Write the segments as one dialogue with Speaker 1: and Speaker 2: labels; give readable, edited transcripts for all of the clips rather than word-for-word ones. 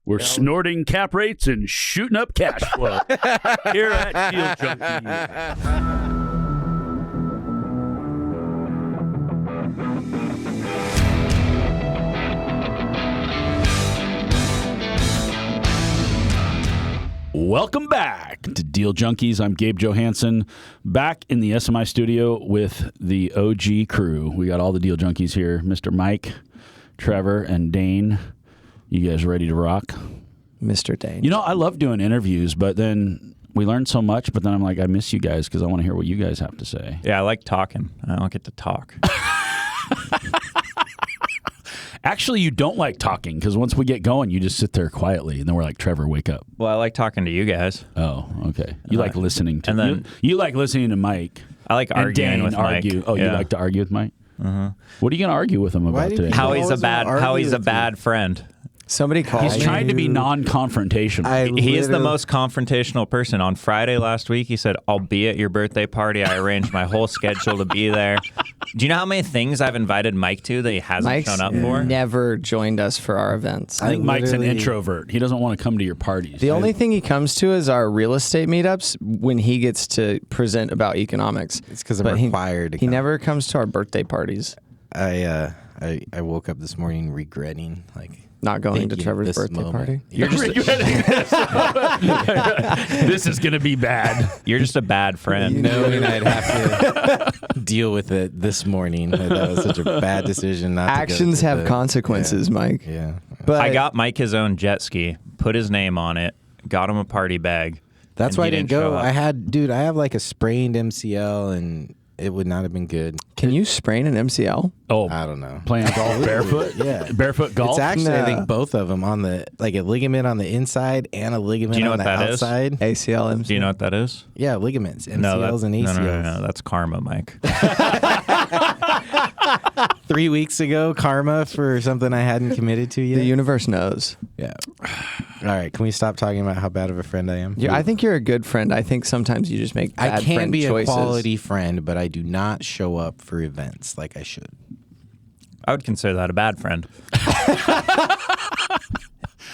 Speaker 1: We're snorting cap rates and shooting up cash flow here at Deal Junkies. Welcome back to Deal Junkies. I'm Gabe Johansson, back in the SMI studio with the OG crew. We got all the Deal Junkies here. Mr. Mike, Trevor, and Dane. You guys ready to rock?
Speaker 2: Mr. Dane.
Speaker 1: You know, I love doing interviews, but then we learn so much, but then I'm like, I miss you guys because I want to hear what you guys have to say.
Speaker 3: Yeah, I like talking. I don't get to talk.
Speaker 1: Actually, you don't like talking because once we get going, you just sit there quietly, and then we're like, Trevor, wake up.
Speaker 3: Well, I like talking to you guys.
Speaker 1: Oh, okay. You like listening to
Speaker 3: and then
Speaker 1: you like listening to Mike.
Speaker 3: I like arguing with Mike.
Speaker 1: Oh,
Speaker 3: yeah.
Speaker 1: You like to argue with Mike? What are you going to argue with him about today?
Speaker 3: How he's a bad friend.
Speaker 2: Somebody called
Speaker 1: He's trying to be non-confrontational.
Speaker 3: He is the most confrontational person. On Friday last week, he said, I'll be at your birthday party. I arranged my whole schedule to be there. Do you know how many things I've invited Mike to that he hasn't shown up for?
Speaker 2: Never joined us for our events.
Speaker 1: I think Mike's an introvert. He doesn't want to come to your parties.
Speaker 2: The only thing he comes to is our real estate meetups when he gets to present about economics.
Speaker 4: It's because I'm required to come.
Speaker 2: He never comes to our birthday parties.
Speaker 4: I woke up this morning regretting,
Speaker 2: not going to Trevor's birthday party.
Speaker 1: You're just this is going to be bad.
Speaker 3: You're just a bad friend.
Speaker 4: Knowing I'd have to deal with it this morning. That was such a bad decision.
Speaker 2: Actions have consequences, Mike.
Speaker 4: Yeah.
Speaker 2: But
Speaker 3: I got Mike his own jet ski, put his name on it, got him a party bag.
Speaker 4: That's why I didn't go.
Speaker 3: show up.
Speaker 4: I have like a sprained MCL and it would not have been good.
Speaker 2: Can you sprain an MCL?
Speaker 1: Oh,
Speaker 4: I don't know.
Speaker 1: Playing golf barefoot?
Speaker 4: Yeah.
Speaker 1: Barefoot golf?
Speaker 4: It's actually, I
Speaker 2: No.
Speaker 4: think, both of them on a ligament on the inside and a ligament on the outside.
Speaker 2: ACL, MCL.
Speaker 3: Do you know what that is?
Speaker 4: Yeah, ligaments, MCLs
Speaker 3: No,
Speaker 4: and ACLs.
Speaker 3: no. That's karma, Mike.
Speaker 4: 3 weeks ago, karma for something I hadn't committed to yet.
Speaker 2: The universe knows.
Speaker 4: Yeah. All right, can we stop talking about how bad of a friend I am?
Speaker 2: I think you're a good friend. I think sometimes you just make bad
Speaker 4: I can
Speaker 2: friend
Speaker 4: be
Speaker 2: choices.
Speaker 4: a quality friend, but I do not show up for events like I should.
Speaker 3: I would consider that a bad friend.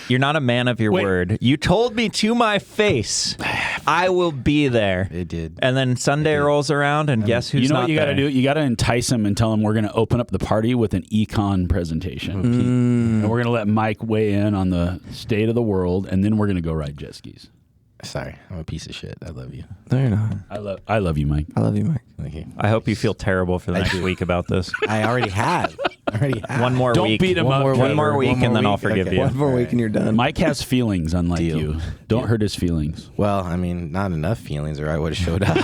Speaker 3: You're not a man of your word. You told me to my face, I will be there.
Speaker 4: It did.
Speaker 3: And then Sunday rolls around, and guess who's
Speaker 1: You know
Speaker 3: not
Speaker 1: what you got to
Speaker 3: there?
Speaker 1: do? You got to entice him and tell him we're going to open up the party with an econ presentation. And we're going to let Mike weigh in on the state of the world, and then we're going to go ride jet skis.
Speaker 4: Sorry, I'm a piece of shit. I love you.
Speaker 2: No, you're not.
Speaker 1: I love you, Mike.
Speaker 2: I love you, Mike.
Speaker 4: Thank you.
Speaker 3: I hope you feel terrible for the next week about this.
Speaker 4: I already have.
Speaker 3: One more
Speaker 1: Don't
Speaker 3: week.
Speaker 1: beat him up,
Speaker 3: One
Speaker 1: Trevor.
Speaker 3: more week,
Speaker 4: One more
Speaker 3: and then I'll
Speaker 4: week?
Speaker 3: forgive
Speaker 4: Okay.
Speaker 3: you.
Speaker 2: One more week and you're done.
Speaker 1: Mike has feelings, unlike
Speaker 4: Deal.
Speaker 1: you. Don't hurt his feelings.
Speaker 4: Well, I mean, not enough feelings, or I would have showed up.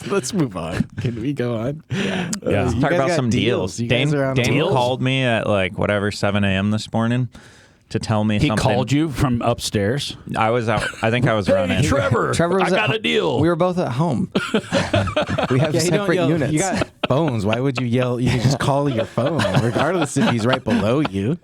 Speaker 4: Let's move on. Can we go on?
Speaker 1: Yeah.
Speaker 3: Let's talk about some deals.
Speaker 4: You guys are on
Speaker 3: Dane
Speaker 1: deals?
Speaker 3: called me at 7 a.m. this morning to tell me
Speaker 1: He
Speaker 3: something.
Speaker 1: called you from upstairs.
Speaker 3: I was out. I think I was running.
Speaker 1: Trevor,
Speaker 2: Trevor
Speaker 1: I
Speaker 2: was at
Speaker 1: got a deal.
Speaker 2: We were both at home. We have
Speaker 4: Yeah, you don't
Speaker 2: separate
Speaker 4: yell.
Speaker 2: units.
Speaker 4: You got phones. Why would you yell? You can just call your phone, regardless if he's right below you.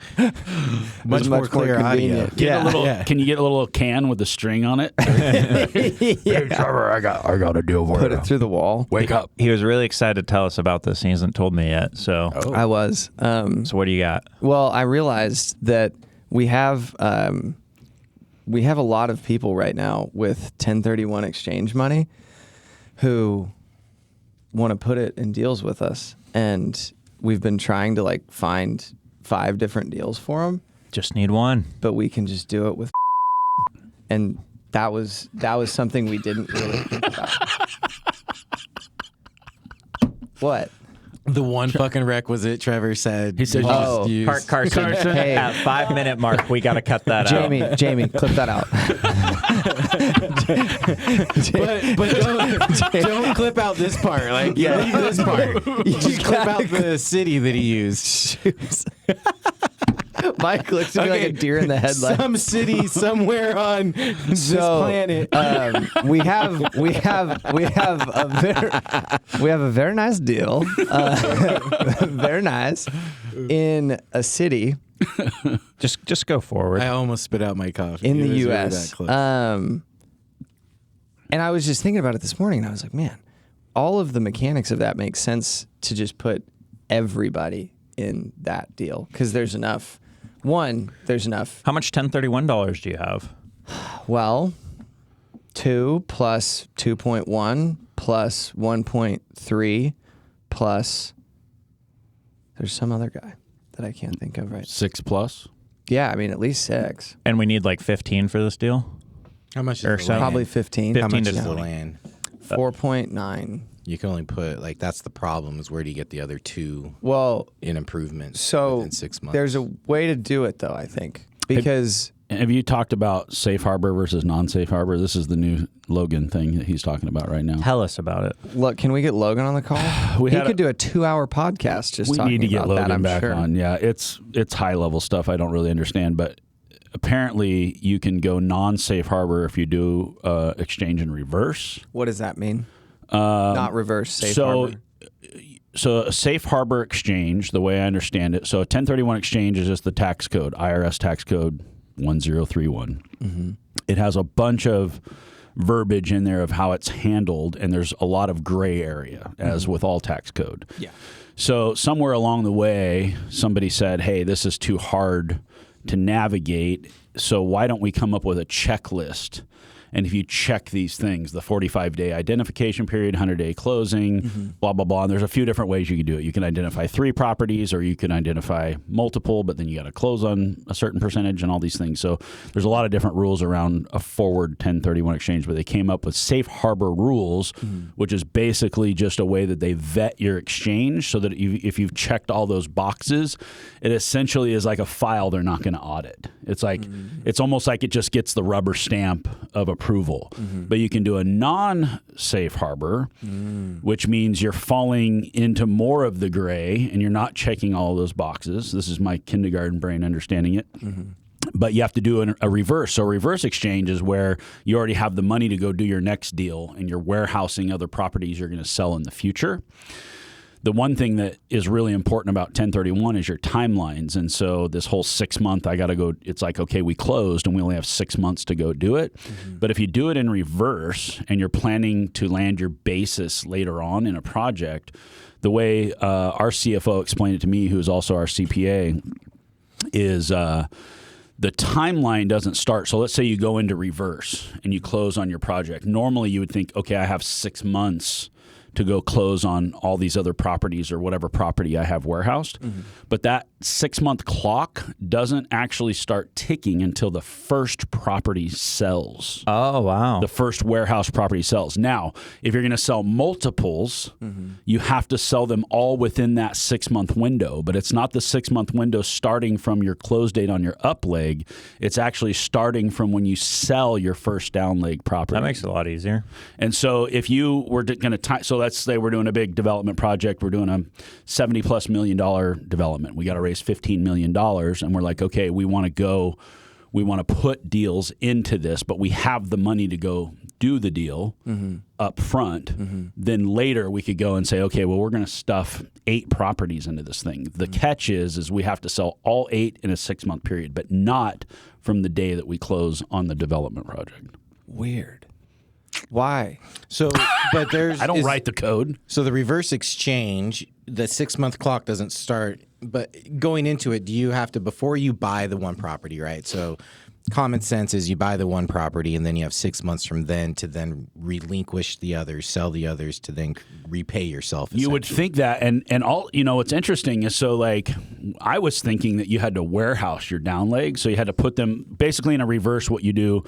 Speaker 4: Much more clear audio.
Speaker 2: convenient.
Speaker 1: Get a little,
Speaker 4: Yeah.
Speaker 1: Can you get a little can with a string on it? Hey, Trevor, I got a deal for
Speaker 2: Put
Speaker 1: you.
Speaker 2: it through the wall.
Speaker 1: Wake up.
Speaker 3: He was really excited to tell us about this. He hasn't told me yet. So,
Speaker 2: I was.
Speaker 3: so what do you got?
Speaker 2: Well, I realized that we have a lot of people right now with 1031 exchange money who want to put it in deals with us, and we've been trying to find 5 different deals for them,
Speaker 3: Just need one.
Speaker 2: but we can just do it with and that was something we didn't really think about. What?
Speaker 4: The one fucking requisite Trevor said.
Speaker 1: He said,
Speaker 4: you
Speaker 2: "Oh,
Speaker 4: just use."
Speaker 3: Carson,
Speaker 2: Hey.
Speaker 3: at 5 minute mark, we got to cut that out.
Speaker 2: Jamie, clip that out.
Speaker 4: But don't clip out this part. Leave this part. You just clip out the city that he used.
Speaker 2: Mike looks at me like a deer in the headlights.
Speaker 4: Some city somewhere on this planet.
Speaker 2: We have a very nice deal, very nice, in a city
Speaker 3: Just go forward.
Speaker 4: I almost spit out my coffee.
Speaker 2: in
Speaker 4: It
Speaker 2: the
Speaker 4: was really
Speaker 2: U.S.
Speaker 4: that close.
Speaker 2: And I was just thinking about it this morning, and I was like, man, all of the mechanics of that make sense to just put everybody in that deal because there's enough One, there's enough.
Speaker 3: How much $1031 do you have?
Speaker 2: Well, 2 plus 2.1 plus 1.3 plus there's some other guy that I can't think of right.
Speaker 1: 6+.
Speaker 2: Yeah, I mean at least 6.
Speaker 3: And we need like 15 for this deal?
Speaker 4: How much
Speaker 3: Or
Speaker 4: is the
Speaker 3: so?
Speaker 4: land?
Speaker 2: Probably 15.
Speaker 3: 15
Speaker 4: How much
Speaker 3: to
Speaker 4: is the
Speaker 3: 20.
Speaker 4: land?
Speaker 2: 4.9.
Speaker 4: You can only put that's the problem is where do you get the other 2
Speaker 2: Well,
Speaker 4: in improvements
Speaker 2: so
Speaker 4: within 6 months?
Speaker 2: there's a way to do it though, I think. Because
Speaker 1: Have you talked about safe harbor versus non-safe harbor? This is the new Logan thing that he's talking about right now.
Speaker 3: Tell us about it.
Speaker 2: look, can we get Logan on the call?
Speaker 1: We
Speaker 2: He
Speaker 1: had
Speaker 2: could do a 2-hour podcast just
Speaker 1: We
Speaker 2: talking
Speaker 1: need to get
Speaker 2: about
Speaker 1: Logan
Speaker 2: that, I'm
Speaker 1: back
Speaker 2: sure.
Speaker 1: on. Yeah, it's high level stuff I don't really understand, but apparently you can go non-safe harbor if you do exchange in reverse.
Speaker 2: What does that mean? Not reverse, safe harbor.
Speaker 1: So a safe harbor exchange, the way I understand it, so a 1031 exchange is just the tax code, IRS tax code 1031.
Speaker 2: Mm-hmm.
Speaker 1: It has a bunch of verbiage in there of how it's handled, and there's a lot of gray area, as with all tax code.
Speaker 2: Yeah.
Speaker 1: So somewhere along the way, somebody said, hey, this is too hard to navigate, so why don't we come up with a checklist? And if you check these things, the 45-day identification period, 100-day closing, blah, blah, blah. And there's a few different ways you can do it. You can identify 3 properties or you can identify multiple, but then you got to close on a certain percentage and all these things. So there's a lot of different rules around a forward 1031 exchange, but they came up with safe harbor rules, which is basically just a way that they vet your exchange so that if you've checked all those boxes, it essentially is like a file they're not going to audit. It's like it's almost like it just gets the rubber stamp of approval. But you can do a non-safe harbor, which means you're falling into more of the gray and you're not checking all those boxes. This is my kindergarten brain understanding it. But you have to do a reverse. So a reverse exchange is where you already have the money to go do your next deal and you're warehousing other properties you're going to sell in the future. The one thing that is really important about 1031 is your timelines. And so this whole 6 month, I got to go, it's like, okay, we closed and we only have 6 months to go do it. But if you do it in reverse and you're planning to land your basis later on in a project, the way our CFO explained it to me, who's also our CPA, is the timeline doesn't start. So let's say you go into reverse and you close on your project. Normally you would think, okay, I have 6 months to go close on all these other properties or whatever property I have warehoused. But that 6 month clock doesn't actually start ticking until the first property sells.
Speaker 3: Oh, wow.
Speaker 1: The first warehouse property sells. Now, if you're going to sell multiples, you have to sell them all within that 6 month window. But it's not the 6 month window starting from your close date on your up leg. It's actually starting from when you sell your first down leg property.
Speaker 3: That makes it a lot easier.
Speaker 1: And so if you were going to so let's say we're doing a big development project. We're doing a $70+ million development. We got to raise $15 million. And we're like, okay, we want to put deals into this, but we have the money to go do the deal up front. Then later we could go and say, okay, well, we're going to stuff 8 properties into this thing. The catch is we have to sell all 8 in a 6 month period, but not from the day that we close on the development project.
Speaker 2: Weird. Why?
Speaker 4: So, but there's
Speaker 1: I don't write the code.
Speaker 4: So the reverse exchange, the 6 month clock doesn't start. But going into it, do you have to, before you buy the one property, right? So common sense is you buy the one property and then you have 6 months from then to then relinquish the others, sell the others to then repay yourself.
Speaker 1: You would think that, and all, what's interesting is, so like I was thinking that you had to warehouse your down leg, so you had to put them basically in a reverse. What you do,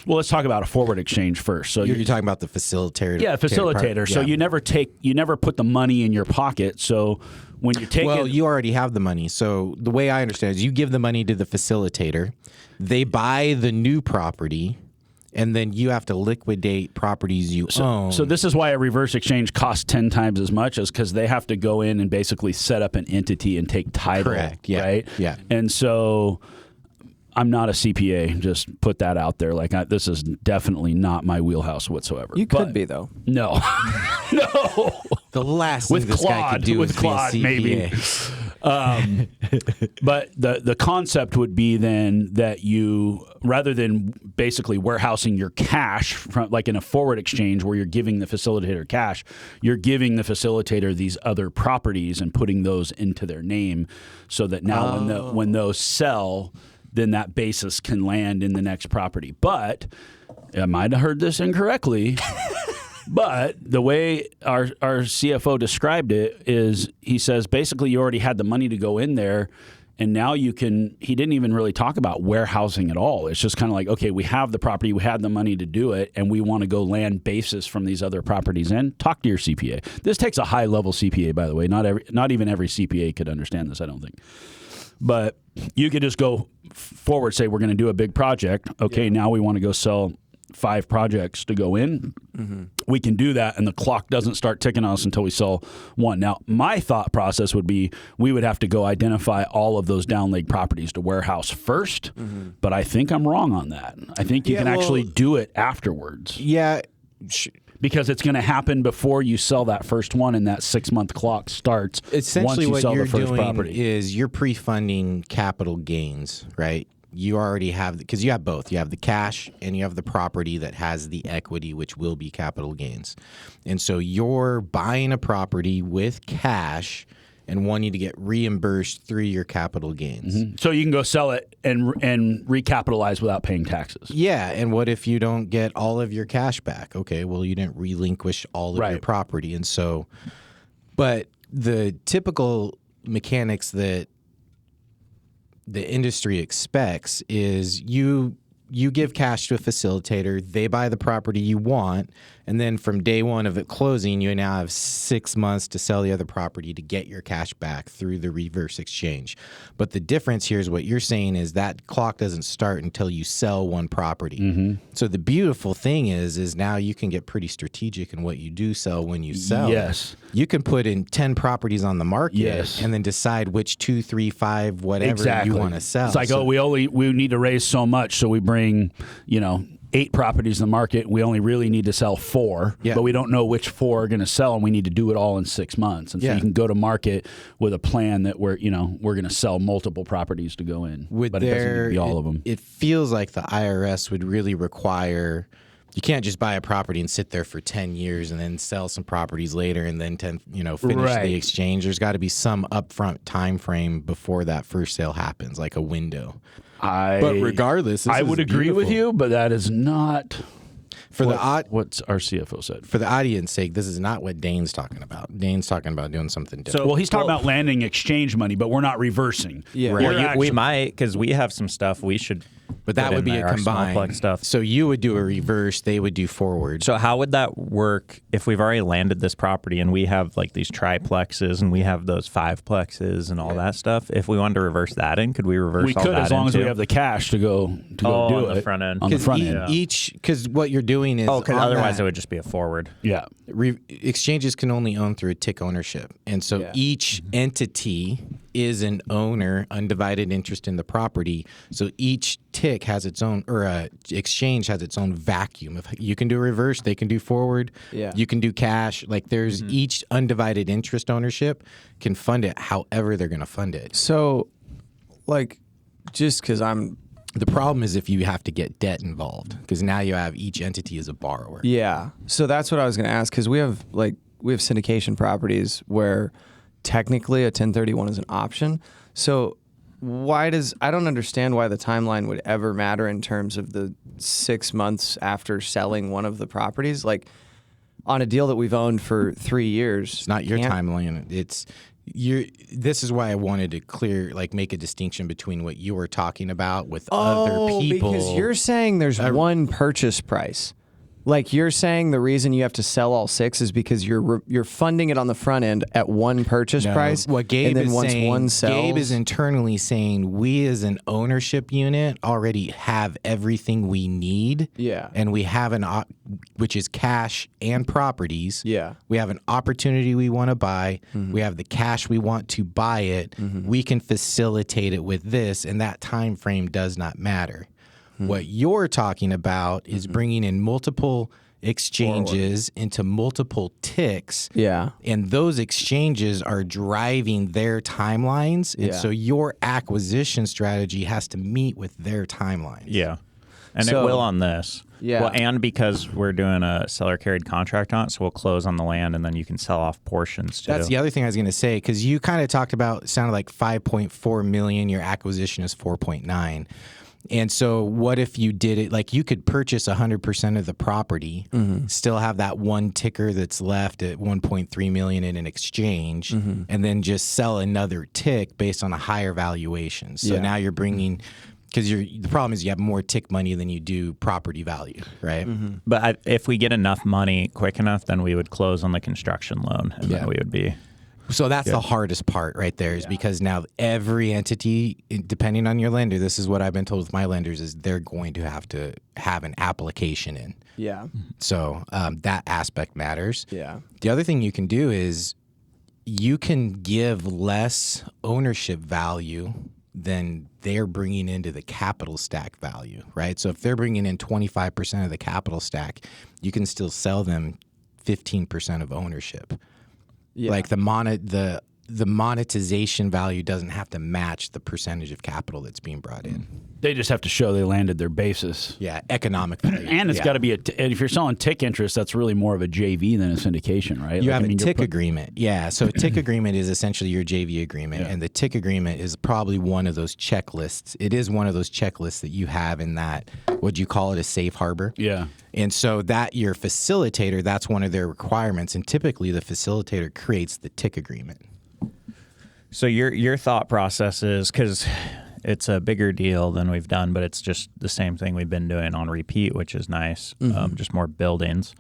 Speaker 1: well, let's talk about a forward exchange first. So
Speaker 4: you're talking about the facilitator.
Speaker 1: Yeah, facilitator. So you never put the money in your pocket. So when you take
Speaker 4: well, you already have the money. So the way I understand it is you give the money to the facilitator, they buy the new property, and then you have to liquidate properties you own.
Speaker 1: So this is why a reverse exchange costs 10 times as much, is because they have to go in and basically set up an entity and take title.
Speaker 4: Correct. Yeah.
Speaker 1: Right?
Speaker 4: Yeah.
Speaker 1: And so I'm not a CPA. Just put that out there. Like this is definitely not my wheelhouse whatsoever.
Speaker 2: You could be though.
Speaker 1: No, no.
Speaker 4: The last thing
Speaker 1: With
Speaker 4: this guy
Speaker 1: Claude,
Speaker 4: could do
Speaker 1: with
Speaker 4: is
Speaker 1: Claude,
Speaker 4: be a CPA.
Speaker 1: But the concept would be then that you, rather than basically warehousing your cash from like in a forward exchange where you're giving the facilitator cash, you're giving the facilitator these other properties and putting those into their name, so that now when those sell, then that basis can land in the next property. But I might have heard this incorrectly. But the way our CFO described it is, he says basically you already had the money to go in there, and now you can. He didn't even really talk about warehousing at all. It's just kind of like, okay, we have the property, we had the money to do it, and we want to go land basis from these other properties in. Talk to your CPA. This takes a high level CPA, by the way. Not even every CPA could understand this, I don't think. But you could just go forward, say we're going to do a big project. Okay, now we want to go sell 5 projects to go in. We can do that, and the clock doesn't start ticking on us until we sell 1. Now, my thought process would be we would have to go identify all of those down leg properties to warehouse first, but I think I'm wrong on that. I think you can actually do it afterwards.
Speaker 4: Yeah.
Speaker 1: Because it's going to happen before you sell that first one, and that 6-month clock starts.
Speaker 4: Essentially,
Speaker 1: once you
Speaker 4: what
Speaker 1: sell
Speaker 4: you're
Speaker 1: the first
Speaker 4: doing
Speaker 1: property.
Speaker 4: is you're pre-funding capital gains, right? You already have, because you have both. You have the cash and you have the property that has the equity, which will be capital gains. And so you're buying a property with cash and wanting to get reimbursed through your capital gains.
Speaker 1: So you can go sell it and recapitalize without paying taxes.
Speaker 4: Yeah, and what if you don't get all of your cash back? Okay, well, you didn't relinquish all of your property. And so, but the typical mechanics that the industry expects is you give cash to a facilitator, they buy the property you want, and then from day one of it closing, you now have 6 months to sell the other property to get your cash back through the reverse exchange. But the difference here is what you're saying is that clock doesn't start until you sell one property. So the beautiful thing is now you can get pretty strategic in what you do sell when you sell.
Speaker 1: Yes.
Speaker 4: You can put in 10 properties on the market and then decide which 2, 3, 5, whatever you want to sell.
Speaker 1: It's like, we need to raise so much, so we bring, 8 properties in the market. We only really need to sell 4, but we don't know which 4 are going to sell, and we need to do it all in 6 months. And so you can go to market with a plan that we're going to sell multiple properties to go in, but it doesn't need to be all of them.
Speaker 4: It feels like the IRS would really require. You can't just buy a property and sit there for 10 years and then sell some properties later and then finish the exchange. There's got to be some upfront time frame before that first sale happens, like a window.
Speaker 2: But regardless,
Speaker 1: I would agree with you, but that is not what's our CFO said.
Speaker 4: For the audience sake, this is not what Dane's talking about. Dane's talking about doing something different.
Speaker 1: He's talking about landing exchange money, but we're not reversing.
Speaker 2: Yeah,
Speaker 3: Well, we might, because we have some stuff we should.
Speaker 4: But that would be a
Speaker 3: combined
Speaker 4: stuff. So you would do a reverse, they would do forward.
Speaker 3: So how would that work if we've already landed this property and we have like these triplexes and we have those 5plexes and all that stuff? If we wanted to reverse that in, could we reverse all that?
Speaker 1: We could, as long as we have the cash to go do
Speaker 3: on
Speaker 1: it.
Speaker 3: The front end.
Speaker 1: On the front end.
Speaker 4: Because what you're doing is
Speaker 3: because otherwise it would just be a forward.
Speaker 1: Yeah.
Speaker 4: Exchanges can only own through a tick ownership. And so each entity is an owner, undivided interest in the property. So each tick has its own, or exchange has its own vacuum. If you can do reverse, they can do forward.
Speaker 2: Yeah.
Speaker 4: You can do cash. Like there's each undivided interest ownership can fund it however they're going to fund it.
Speaker 2: So, just because
Speaker 4: the problem is if you have to get debt involved, because now you have each entity as a borrower.
Speaker 2: Yeah. So that's what I was going to ask, because we have syndication properties where technically a 1031 is an option. So I don't understand why the timeline would ever matter in terms of the 6 months after selling one of the properties. Like on a deal that we've owned for 3 years.
Speaker 4: It's not your timeline. This is why I wanted to make a distinction between what you were talking about with other people.
Speaker 2: Because you're saying there's one purchase price. Like you're saying the reason you have to sell all 6 is because you're funding it on the front end at one purchase price.
Speaker 4: What Gabe
Speaker 2: and then
Speaker 4: is
Speaker 2: once
Speaker 4: saying,
Speaker 2: one sells,
Speaker 4: Gabe is internally saying we as an ownership unit already have everything we need.
Speaker 2: Yeah.
Speaker 4: And we have which is cash and properties.
Speaker 2: Yeah.
Speaker 4: We have an opportunity we want to buy. We have the cash we want to buy it. We can facilitate it with this, and that time frame does not matter. What you're talking about is bringing in multiple exchanges into multiple ticks.
Speaker 2: Yeah.
Speaker 4: And those exchanges are driving their timelines. And so your acquisition strategy has to meet with their timelines.
Speaker 3: Yeah. And
Speaker 2: So-
Speaker 3: it will on this.
Speaker 2: Yeah.
Speaker 3: Well, and because we're doing a seller carried contract on it, so we'll close on the land and then you can sell off portions too.
Speaker 4: That's the other thing I was going to say, because you kind of talked about, it sounded like 5.4 million, your acquisition is 4.9. And so what if you did it, like you could purchase 100% of the property, still have that one ticker that's left at 1.3 million in an exchange, and then just sell another tick based on a higher valuation. So now you're bringing, because the problem is you have more tick money than you do property value, right?
Speaker 3: But if we get enough money quick enough, then we would close on the construction loan, and then we would be.
Speaker 4: So that's the hardest part right there, is because now every entity, depending on your lender, this is what I've been told with my lenders, is they're going to have an application in.
Speaker 2: Yeah.
Speaker 4: So that aspect matters.
Speaker 2: Yeah.
Speaker 4: The other thing you can do is you can give less ownership value than they're bringing into the capital stack value, right? So if they're bringing in 25% of the capital stack, you can still sell them 15% of ownership.
Speaker 2: Yeah.
Speaker 4: Like the monetization value doesn't have to match the percentage of capital that's being brought in.
Speaker 1: They just have to show they landed their basis.
Speaker 4: Yeah, economic value.
Speaker 1: And it's got to be and if you're selling tick interest, that's really more of a JV than a syndication, right?
Speaker 4: You have a tick agreement. Yeah, so a tick agreement is essentially your JV agreement, and the tick agreement is probably one of those checklists. It is one of those checklists that you have in that, would you call it a safe harbor?
Speaker 1: Yeah.
Speaker 4: And so that your facilitator, that's one of their requirements, and typically the facilitator creates the tick agreement.
Speaker 3: So your thought process is, because it's a bigger deal than we've done, but it's just the same thing we've been doing on repeat, which is nice. Just more buildings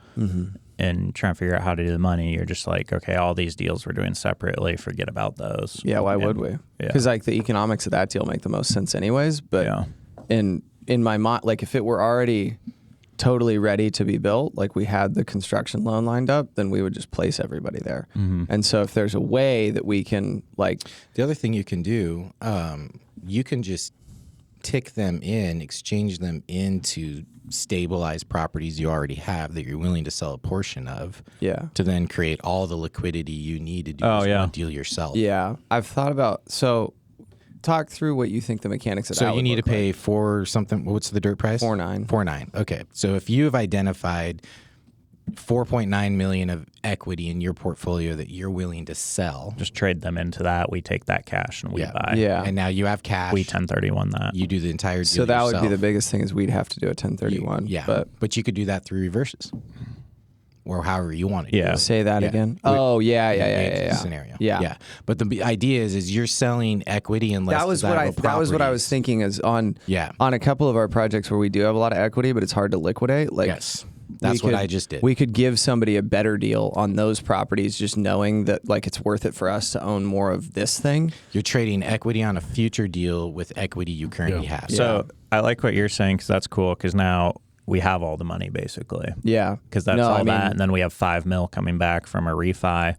Speaker 3: and trying to figure out how to do the money. You're just like, okay, all these deals we're doing separately, forget about those.
Speaker 2: Yeah, why would we? Because like the economics of that deal make the most sense anyways. But in my mind, like if it were already totally ready to be built, like we had the construction loan lined up, then we would just place everybody there. And so if there's a way that we can like...
Speaker 4: The other thing you can do, you can just tick them in, exchange them into stabilized properties you already have that you're willing to sell a portion of, to then create all the liquidity you need to do this one deal yourself.
Speaker 2: Yeah, I've thought about... So talk through what you think the mechanics of that.
Speaker 4: So you need to pay for something. What's the dirt price?
Speaker 2: 4.9.
Speaker 4: 4.9. Okay. So if you have identified 4.9 million of equity in your portfolio that you're willing to sell,
Speaker 3: just trade them into that. We take that cash and we buy.
Speaker 2: Yeah.
Speaker 4: And now you have cash.
Speaker 3: We 1031 that.
Speaker 4: You do the entire deal.
Speaker 2: So that
Speaker 4: yourself.
Speaker 2: would be the biggest thing, is we'd have to do a 1031.
Speaker 4: But you could do that through reverses, or however you want to do it.
Speaker 2: Say that again. Oh, yeah.
Speaker 4: Scenario.
Speaker 2: Yeah.
Speaker 4: But the idea is you're selling equity and less
Speaker 2: That was what I was thinking, is on a couple of our projects where we do have a lot of equity, but it's hard to liquidate. Like,
Speaker 4: yes. That's what I just did.
Speaker 2: We could give somebody a better deal on those properties, just knowing that like it's worth it for us to own more of this thing.
Speaker 4: You're trading equity on a future deal with equity you currently have.
Speaker 3: So I like what you're saying, because that's cool, because now we have all the money basically.
Speaker 2: Yeah.
Speaker 3: Because that's that. And then we have $5 million coming back from a refi.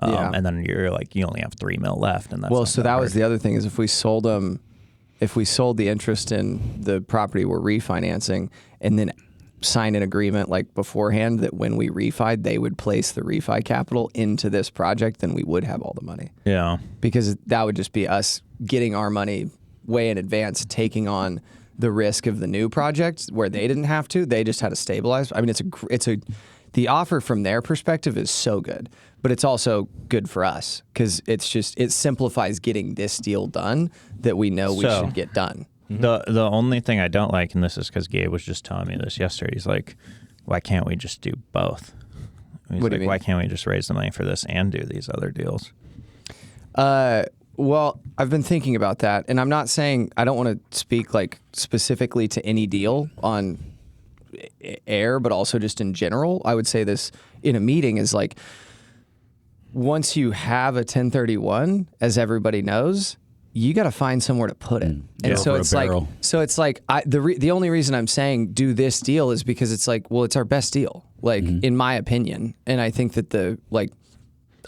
Speaker 3: And then you're like, you only have $3 million left. And that's
Speaker 2: so that was the other thing, is if we sold the interest in the property we're refinancing, and then sign an agreement like beforehand that when we refied, they would place the refi capital into this project, then we would have all the money.
Speaker 3: Yeah.
Speaker 2: Because that would just be us getting our money way in advance, taking on the risk of the new project where they didn't have to. They just had to stabilize. I mean, the offer from their perspective is so good, but it's also good for us because it simplifies getting this deal done that we know we should get done.
Speaker 3: The only thing I don't like, and this is because Gabe was just telling me this yesterday, he's like, why can't we just do both? He's
Speaker 2: What do
Speaker 3: like,
Speaker 2: you mean?
Speaker 3: why can't we just raise the money for this and do these other deals?
Speaker 2: Well, I've been thinking about that, and I'm not saying, I don't want to speak like specifically to any deal on air, but also just in general. I would say this in a meeting is like, once you have a 1031, as everybody knows, you got to find somewhere to put it. And so it's like, the only reason I'm saying do this deal is because it's like, well, it's our best deal, like in my opinion. And I think that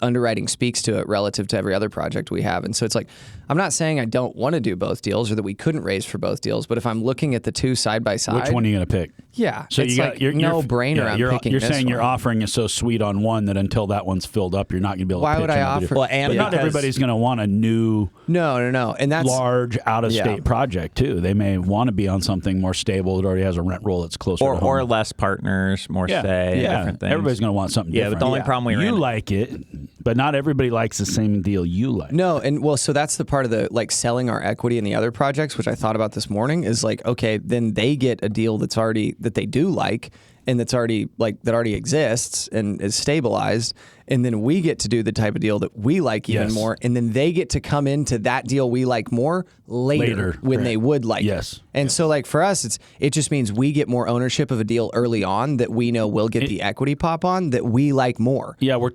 Speaker 2: underwriting speaks to it relative to every other project we have. And so it's like, I'm not saying I don't want to do both deals or that we couldn't raise for both deals, but if I'm looking at the two side by side,
Speaker 1: which one are you going to pick?
Speaker 2: Yeah,
Speaker 1: So
Speaker 2: it's
Speaker 1: you
Speaker 2: like
Speaker 1: got you're
Speaker 2: no brainer. I'm picking.
Speaker 1: You're
Speaker 2: this
Speaker 1: saying
Speaker 2: one.
Speaker 1: your offering is so sweet on one that until that one's filled up, you're not going to be able to.
Speaker 2: Why
Speaker 1: pitch
Speaker 2: would I
Speaker 1: another
Speaker 2: offer?
Speaker 1: deal.
Speaker 3: Well, and
Speaker 1: but not
Speaker 3: because-
Speaker 1: everybody's going to want a new
Speaker 2: No, and that's
Speaker 1: large out of state
Speaker 2: Yeah.
Speaker 1: project too. They may want to be on something more stable that already has a rent roll that's closer to home.
Speaker 3: or less partners, more say, different things.
Speaker 1: Everybody's going to want something
Speaker 3: Yeah,
Speaker 1: different.
Speaker 3: but the only problem we
Speaker 1: you
Speaker 3: ran
Speaker 1: like it, but not everybody likes the same deal you like.
Speaker 2: No, and well, so that's the part of the like selling our equity in the other projects, which I thought about this morning, is like, okay, then they get a deal that's already that they do like and that's already like that already exists and is stabilized, and then we get to do the type of deal that we like even
Speaker 1: Yes.
Speaker 2: more, and then they get to come into that deal we like more later when
Speaker 1: correct.
Speaker 2: they would like
Speaker 1: Yes.
Speaker 2: it. And so like for us, it just means we get more ownership of a deal early on that we know we'll get the equity pop on that we like more.
Speaker 1: Yeah, we're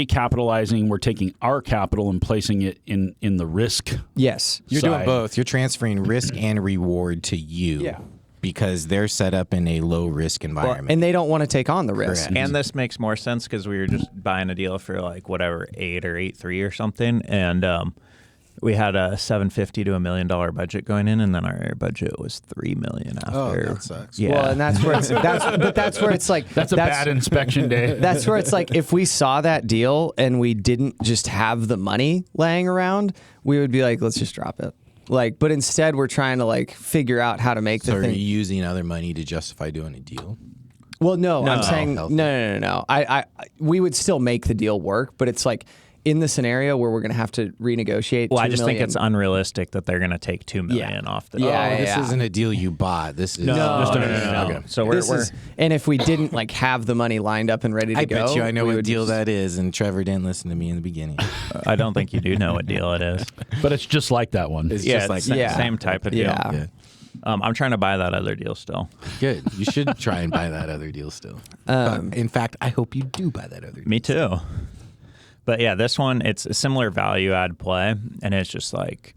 Speaker 1: recapitalizing, we're taking our capital and placing it in the risk.
Speaker 2: Yes.
Speaker 4: You're doing
Speaker 1: side.
Speaker 4: both. You're transferring risk and reward to you.
Speaker 2: Yeah.
Speaker 4: Because they're set up in a low risk environment.
Speaker 2: And they don't want to take on the risk.
Speaker 4: Correct.
Speaker 3: And this makes more sense because we were just buying a deal for like whatever 8 or 8.3 or something, and we had a $750,000 to $1 million budget going in, and then our budget was $3 million after.
Speaker 4: Oh, that sucks.
Speaker 3: Yeah,
Speaker 2: Well, and that's where that's where it's like
Speaker 1: That's a bad inspection day.
Speaker 2: That's where it's like if we saw that deal and we didn't just have the money laying around, we would be like, let's just drop it. Like, but instead we're trying to like figure out how to make
Speaker 4: So
Speaker 2: the
Speaker 4: are
Speaker 2: thing.
Speaker 4: you using other money to justify doing a deal?
Speaker 2: Well, no, I'm
Speaker 3: No.
Speaker 2: saying
Speaker 4: Healthy.
Speaker 2: no. We would still make the deal work, but it's like in the scenario where we're going to have to renegotiate.
Speaker 3: well, I
Speaker 2: $2
Speaker 3: just think
Speaker 2: million.
Speaker 3: it's unrealistic that they're going to take $2 million off the.
Speaker 2: Yeah,
Speaker 4: This
Speaker 2: yeah.
Speaker 4: isn't a deal you bought. This is
Speaker 2: No.
Speaker 3: No. So we're
Speaker 2: And if we didn't like have the money lined up and ready to
Speaker 4: I
Speaker 2: go,
Speaker 4: bet you I know
Speaker 2: we
Speaker 4: what
Speaker 2: would
Speaker 4: deal
Speaker 2: just-
Speaker 4: that is, and Trevor didn't listen to me in the beginning.
Speaker 3: I don't think you do know what deal it is.
Speaker 1: But it's just like that one.
Speaker 4: It's
Speaker 3: Yeah,
Speaker 4: just like
Speaker 3: it's
Speaker 4: that.
Speaker 2: yeah.
Speaker 3: same type of deal.
Speaker 2: Yeah.
Speaker 4: Yeah.
Speaker 3: I'm trying to buy that other deal still.
Speaker 4: Good. You should try and buy that other deal still. In fact, I hope you do buy that other deal.
Speaker 3: Me too. But yeah, this one, it's a similar value add play, and it's just like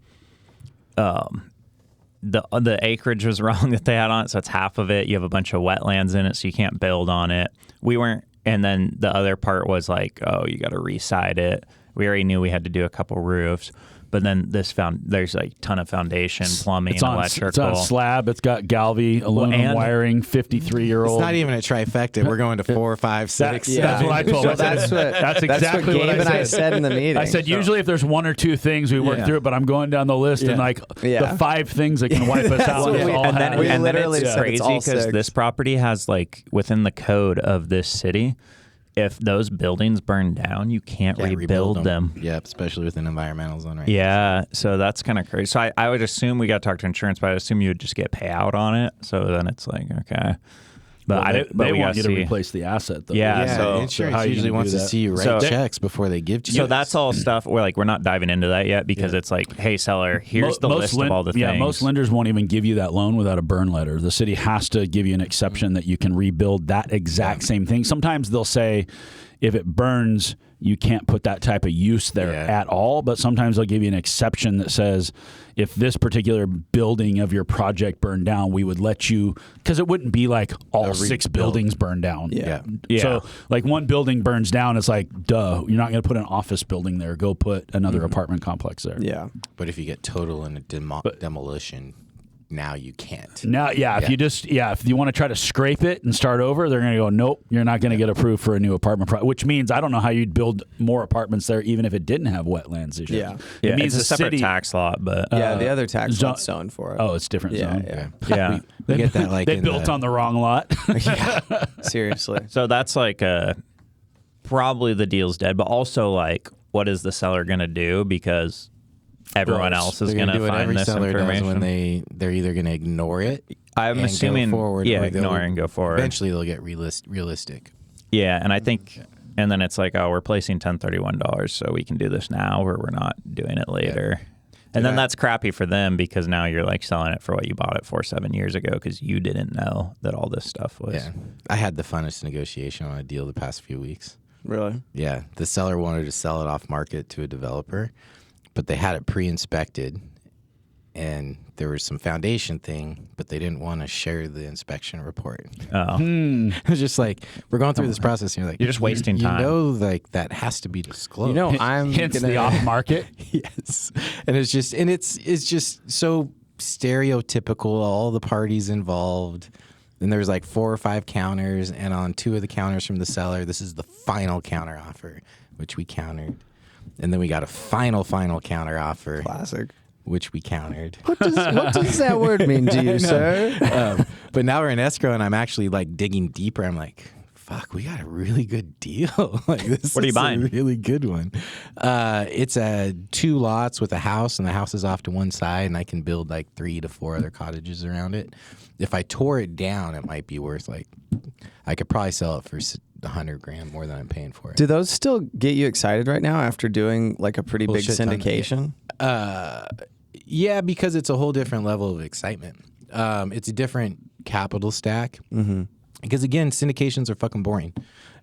Speaker 3: the acreage was wrong that they had on it, so it's half of it. You have a bunch of wetlands in it, so you can't build on it. We weren't, and then the other part was like, oh, you got to reside it. We already knew we had to do a couple roofs. But then there's like a ton of foundation, plumbing,
Speaker 1: It's on
Speaker 3: electrical.
Speaker 1: slab. It's got Galvy, aluminum
Speaker 3: and-
Speaker 1: wiring, 53-year-old.
Speaker 4: It's not even a trifecta. We're going to 4, 5, 6.
Speaker 1: That's what I told him.
Speaker 2: That's
Speaker 1: exactly
Speaker 2: what Gabe
Speaker 1: what
Speaker 2: and
Speaker 1: I
Speaker 2: I
Speaker 1: said.
Speaker 2: said in the meeting.
Speaker 1: I said, usually if there's one or two things, we work
Speaker 2: Yeah.
Speaker 1: through it, but I'm going down the list and like the 5 things that can wipe us out.
Speaker 2: what
Speaker 1: we
Speaker 2: we-
Speaker 1: all
Speaker 3: and
Speaker 1: have.
Speaker 3: then,
Speaker 2: We
Speaker 3: and then
Speaker 2: literally
Speaker 3: it's
Speaker 2: said it's
Speaker 3: crazy
Speaker 2: all
Speaker 3: because
Speaker 2: 6.
Speaker 3: this property has like within the code of this city, if those buildings burn down, you can't rebuild them.
Speaker 4: Yep, especially with an environmental zone, right?
Speaker 3: Yeah, so that's kind of crazy. So I would assume we got to talk to insurance, but I assume you would just get payout on it. So then it's like okay, but
Speaker 1: Well,
Speaker 3: I
Speaker 1: they,
Speaker 3: didn't. But
Speaker 1: they
Speaker 3: we
Speaker 1: want
Speaker 3: got
Speaker 1: you
Speaker 3: to
Speaker 1: to
Speaker 3: see.
Speaker 1: replace the asset, though.
Speaker 3: Yeah,
Speaker 4: Yeah,
Speaker 3: so-
Speaker 4: insurance
Speaker 1: how are you
Speaker 4: usually
Speaker 1: gonna
Speaker 4: wants
Speaker 1: do
Speaker 4: to
Speaker 1: that?
Speaker 4: see you write
Speaker 3: So-
Speaker 4: checks before they give to you.
Speaker 3: So that's all stuff. We're not diving into that yet because it's like, hey, seller, here's the list of all the things.
Speaker 1: Yeah, most lenders won't even give you that loan without a burn letter. The city has to give you an exception that you can rebuild that exact same thing. Sometimes they'll say, if it burns, you can't put that type of use there at all. But sometimes they'll give you an exception that says, if this particular building of your project burned down, we would let you, because it wouldn't be like all 6 buildings burned down.
Speaker 2: Yeah.
Speaker 1: So like one building burns down, it's like, duh, you're not going to put an office building there. Go put another apartment complex there.
Speaker 2: Yeah.
Speaker 4: But if you get total and a demolition, now you can't.
Speaker 1: Now, if you want to try to scrape it and start over, they're going to go, nope, you're not going to get approved for a new apartment project, which means I don't know how you'd build more apartments there, even if it didn't have wetlands issues.
Speaker 2: Yeah.
Speaker 1: It means
Speaker 3: it's a
Speaker 1: the
Speaker 3: separate
Speaker 1: city.
Speaker 3: tax lot, but
Speaker 2: Yeah, the other tax
Speaker 1: zone-
Speaker 2: lot's zoned for it.
Speaker 1: Oh, it's different
Speaker 2: yeah,
Speaker 1: zone.
Speaker 2: yeah.
Speaker 3: yeah.
Speaker 4: We get that like
Speaker 1: They
Speaker 4: in
Speaker 1: built
Speaker 4: the,
Speaker 1: on the wrong lot.
Speaker 2: Seriously.
Speaker 3: So that's like probably the deal's dead, but also like, what is the seller going to do? Because everyone
Speaker 1: Well,
Speaker 3: else is
Speaker 4: they're
Speaker 3: going
Speaker 4: gonna
Speaker 3: to
Speaker 4: do what
Speaker 3: find
Speaker 4: every
Speaker 3: this
Speaker 4: seller does
Speaker 3: information.
Speaker 4: when they're either going to ignore it.
Speaker 3: I'm
Speaker 4: and
Speaker 3: assuming,
Speaker 4: go forward,
Speaker 3: yeah,
Speaker 4: or they'll-
Speaker 3: ignore and go forward.
Speaker 4: Eventually, they'll get realistic.
Speaker 3: Yeah, and I think, and then it's like, oh, we're placing $1031, so we can do this now, or we're not doing it later. And then that's crappy for them because now you're like selling it for what you bought it for 7 years ago because you didn't know that all this stuff was.
Speaker 4: Yeah, I had the funnest negotiation on a deal the past few weeks.
Speaker 2: Really?
Speaker 4: Yeah, the seller wanted to sell it off market to a developer, but they had it pre-inspected, and there was some foundation thing, but they didn't want to share the inspection report.
Speaker 3: Oh.
Speaker 4: It was just like, we're going through this process, and you're like,
Speaker 3: You're just wasting time.
Speaker 4: You know, like that has to be disclosed.
Speaker 2: You know, I'm
Speaker 1: Hence
Speaker 2: gonna,
Speaker 1: the off market.
Speaker 4: Yes, and it's just so stereotypical. All the parties involved. Then there's like 4 or 5 counters, and on 2 of the counters from the seller, this is the final counter offer, which we countered, and then we got a final counter offer,
Speaker 2: classic.
Speaker 4: which we countered.
Speaker 2: What does that word mean to you, sir?
Speaker 4: But now we're in escrow, and I'm actually like digging deeper. I'm like, fuck, we got a really good deal. Like, this
Speaker 3: What are you
Speaker 4: is
Speaker 3: buying?
Speaker 4: A really good one. It's 2 lots with a house, and the house is off to one side, and I can build like 3 to 4 other cottages around it. If I tore it down, it might be worth like, I could probably sell it for $100,000 more than I'm paying for it.
Speaker 2: Do those still get you excited right now after doing like a pretty big
Speaker 4: Bullshit ton,
Speaker 2: syndication?
Speaker 4: Yeah, because it's a whole different level of excitement. It's a different capital stack. Mm-hmm. Because again, syndications are fucking boring.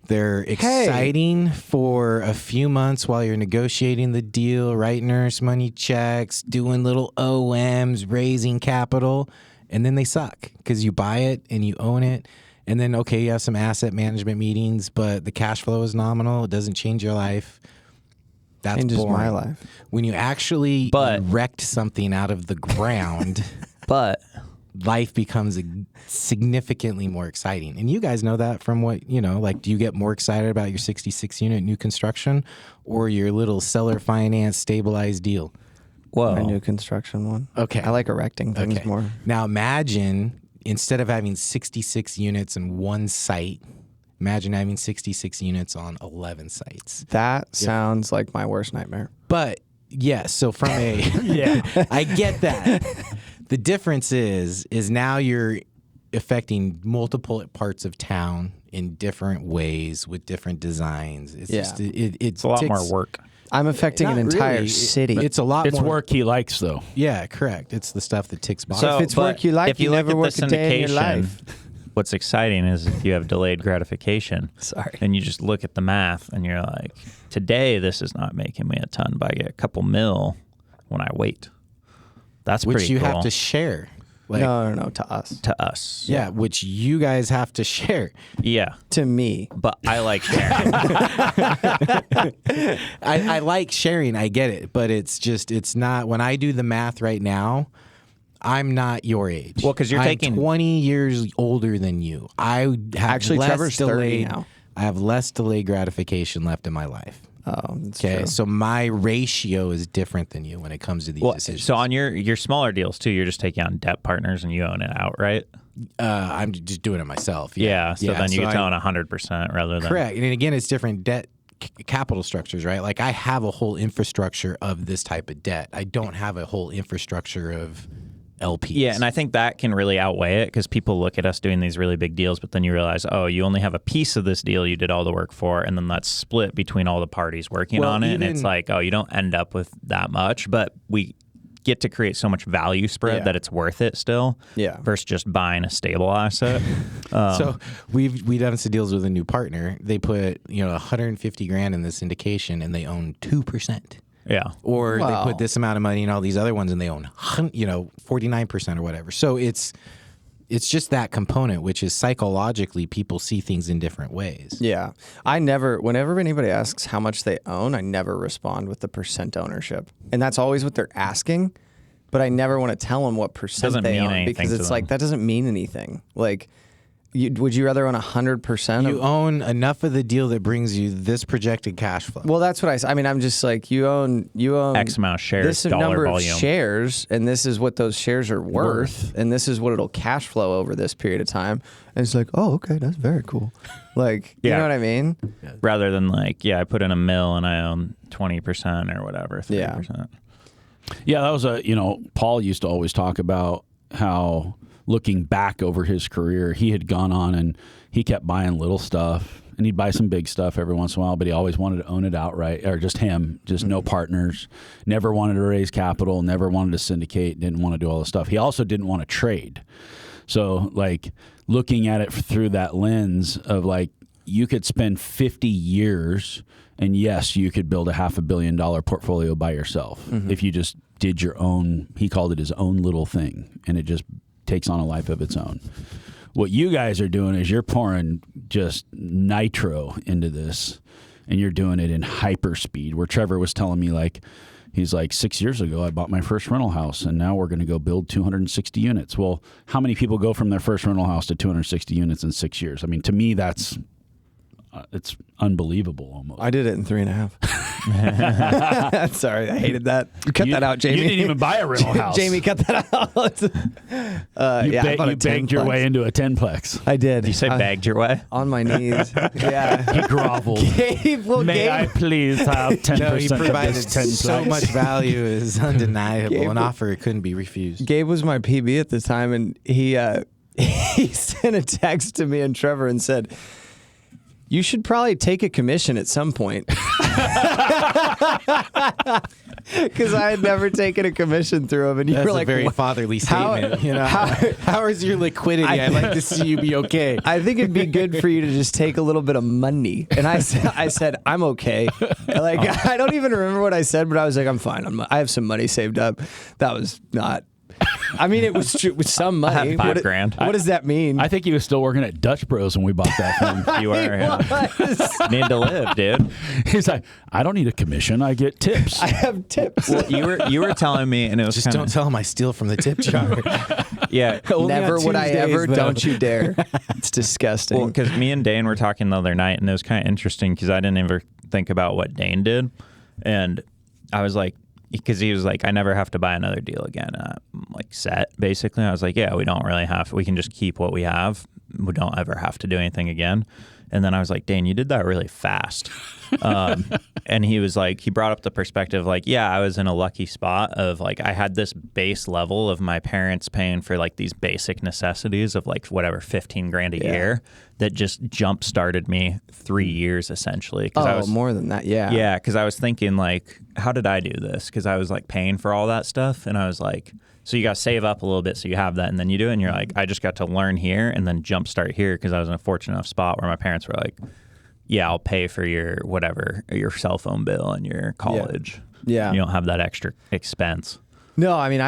Speaker 4: They're exciting for a few months while you're negotiating the deal, writing earnest money checks, doing little OMs, raising capital, and then they suck because you buy it and you own it. And then, okay, you have some asset management meetings, but the cash flow is nominal. It doesn't change your life. That's
Speaker 2: Changes
Speaker 4: boring.
Speaker 2: my life.
Speaker 4: When you actually erect something out of the ground,
Speaker 3: But
Speaker 4: life becomes significantly more exciting. And you guys know that from what, like, do you get more excited about your 66 unit new construction or your little seller finance stabilized deal?
Speaker 3: whoa,
Speaker 2: My new construction one.
Speaker 4: Okay.
Speaker 2: I like erecting things more.
Speaker 4: Now imagine, instead of having 66 units in one site, imagine having 66 units on 11 sites.
Speaker 2: That sounds like my worst nightmare.
Speaker 4: But yes, so from a I get that. The difference is now you're affecting multiple parts of town in different ways with different designs. It's just
Speaker 3: it's a lot more work.
Speaker 2: I'm affecting an
Speaker 4: Not
Speaker 2: entire
Speaker 4: really.
Speaker 2: city.
Speaker 4: It's a lot
Speaker 1: It's
Speaker 4: more
Speaker 1: work he likes, though.
Speaker 4: Yeah, correct. It's the stuff that ticks boxes.
Speaker 3: So
Speaker 2: if it's work you like,
Speaker 3: if you
Speaker 2: you
Speaker 3: look
Speaker 2: never
Speaker 3: at
Speaker 2: work
Speaker 3: the
Speaker 2: a day in your
Speaker 3: syndication,
Speaker 2: life.
Speaker 3: what's exciting is if you have delayed gratification.
Speaker 2: Sorry.
Speaker 3: And you just look at the math and you're like, today this is not making me a ton, but I get a couple mil when I wait. That's
Speaker 4: which
Speaker 3: pretty
Speaker 4: you
Speaker 3: cool.
Speaker 4: have to share. Like,
Speaker 2: No, to us.
Speaker 3: To us.
Speaker 4: yeah, which you guys have to share.
Speaker 3: Yeah.
Speaker 2: To me.
Speaker 3: But I like sharing.
Speaker 4: I like sharing. I get it, but it's not. When I do the math right now, I'm not your age.
Speaker 3: Well, 'cause you're
Speaker 4: I'm
Speaker 3: taking
Speaker 4: 20 years older than you. I have
Speaker 2: Actually,
Speaker 4: less
Speaker 2: Trevor's 30
Speaker 4: delayed.
Speaker 2: now.
Speaker 4: I have less delayed gratification left in my life.
Speaker 2: Oh, that's
Speaker 4: Okay,
Speaker 2: true.
Speaker 4: so my ratio is different than you when it comes to these
Speaker 3: well,
Speaker 4: decisions.
Speaker 3: so on your smaller deals too, you're just taking on debt partners and you own it outright.
Speaker 4: I'm just doing it myself.
Speaker 3: Yeah. So then you
Speaker 4: so
Speaker 3: own 100% rather than
Speaker 4: correct. And again, it's different debt capital structures, right? Like I have a whole infrastructure of this type of debt. I don't have a whole infrastructure of LPs.
Speaker 3: Yeah, and I think that can really outweigh it because people look at us doing these really big deals, but then you realize, oh, you only have a piece of this deal you did all the work for, and then that's split between all the parties working on it. And it's like, oh, you don't end up with that much, but we get to create so much value spread that it's worth it still.
Speaker 2: Yeah.
Speaker 3: Versus just buying a stable asset.
Speaker 4: So we've done some deals with a new partner. They put $150,000 in this syndication, and they own 2%.
Speaker 3: Yeah.
Speaker 4: Or
Speaker 2: Wow.
Speaker 4: they put this amount of money in all these other ones, and they own 49% or whatever. So it's just that component, which is psychologically people see things in different ways.
Speaker 2: Yeah. Whenever anybody asks how much they own, I never respond with the percent ownership. And that's always what they're asking, but I never want to tell them what percent
Speaker 3: Doesn't
Speaker 2: they
Speaker 3: mean
Speaker 2: own
Speaker 3: anything
Speaker 2: because
Speaker 3: to
Speaker 2: it's
Speaker 3: them.
Speaker 2: like, that doesn't mean anything. Like, would you rather own 100%?
Speaker 4: You own enough of the deal that brings you this projected cash flow.
Speaker 2: Well, that's what I mean, I'm just like, you own
Speaker 3: X amount of shares,
Speaker 2: this
Speaker 3: dollar
Speaker 2: number
Speaker 3: volume.
Speaker 2: of shares, and this is what those shares are worth, and this is what it'll cash flow over this period of time. And it's like, oh, okay, that's very cool. Like, you
Speaker 3: Yeah.
Speaker 2: know what I mean?
Speaker 3: Rather than like, I put in $1 million and I own 20% or whatever, 30%.
Speaker 1: Yeah, that was Paul used to always talk about how looking back over his career, he had gone on and he kept buying little stuff, and he'd buy some big stuff every once in a while, but he always wanted to own it outright, or just him, just no partners, never wanted to raise capital, never wanted to syndicate, didn't want to do all this stuff. He also didn't want to trade. So like looking at it through that lens of like, you could spend 50 years and yes, you could build a $500 million portfolio by yourself if you just did your own, he called it his own little thing, and it just takes on a life of its own. What you guys are doing is you're pouring just nitro into this, and you're doing it in hyper speed, where Trevor was telling me, like, he's like, 6 years ago, I bought my first rental house, and now we're going to go build 260 units. Well, how many people go from their first rental house to 260 units in 6 years? I mean, to me, that's it's unbelievable almost.
Speaker 2: I did it in 3.5. Sorry, I hated that. Cut that out, Jamie.
Speaker 1: You didn't even buy a rental house.
Speaker 2: Jamie, cut that out.
Speaker 1: You banked your way into a 10-plex.
Speaker 2: I did.
Speaker 3: Did you say bagged your way?
Speaker 2: On my knees. Yeah.
Speaker 1: He groveled. May I please have 10%
Speaker 4: No, he
Speaker 1: of
Speaker 4: provided
Speaker 1: this 10-plex?
Speaker 4: so much value is undeniable. An offer couldn't be refused.
Speaker 2: Gabe was my PB at the time, and he sent a text to me and Trevor and said, "You should probably take a commission at some point." Because I had never taken a commission through him, and you
Speaker 4: That's
Speaker 2: were
Speaker 4: a
Speaker 2: like,
Speaker 4: very
Speaker 2: "What?"
Speaker 4: fatherly statement. How is your liquidity? I'd like to see you be okay.
Speaker 2: I think it'd be good for you to just take a little bit of money. And I said, "I'm okay." Like, I don't even remember what I said, but I was like, "I'm fine. I have some money saved up." That was not. I mean, it was some money.
Speaker 3: I had $5,000.
Speaker 2: What does that mean?
Speaker 1: I think he was still working at Dutch Bros when we bought that thing.
Speaker 3: You were. Yeah. Need to live, dude.
Speaker 1: He's like, I don't need a commission. I get tips.
Speaker 2: I have tips.
Speaker 3: Well, you were telling me, and it was
Speaker 4: Just
Speaker 3: kinda,
Speaker 4: don't tell him I steal from the tip jar.
Speaker 3: Yeah.
Speaker 2: Never
Speaker 4: on
Speaker 2: would I
Speaker 4: Tuesdays,
Speaker 2: ever.
Speaker 4: though.
Speaker 2: Don't you dare. It's disgusting.
Speaker 3: Well, because me and Dane were talking the other night, and it was kind of interesting because I didn't ever think about what Dane did, and I was like, because he was like, I never have to buy another deal again. I'm like set, basically. I was like, yeah, we don't really have. We can just keep what we have. We don't ever have to do anything again. And then I was like, Dane, you did that really fast. And he was like, he brought up the perspective, like, yeah, I was in a lucky spot of like, I had this base level of my parents paying for like these basic necessities of like whatever, 15 grand a year that just jump started me 3 years essentially. I was,
Speaker 2: more than that. Yeah.
Speaker 3: yeah, because I was thinking like, how did I do this? Because I was like paying for all that stuff, and I was like, so you got to save up a little bit so you have that, and then you do it, and you're like, I just got to learn here and then jumpstart here because I was in a fortunate enough spot where my parents were like, yeah, I'll pay for your whatever, your cell phone bill and your college.
Speaker 2: Yeah.
Speaker 3: You don't have that extra expense.
Speaker 2: No, I mean,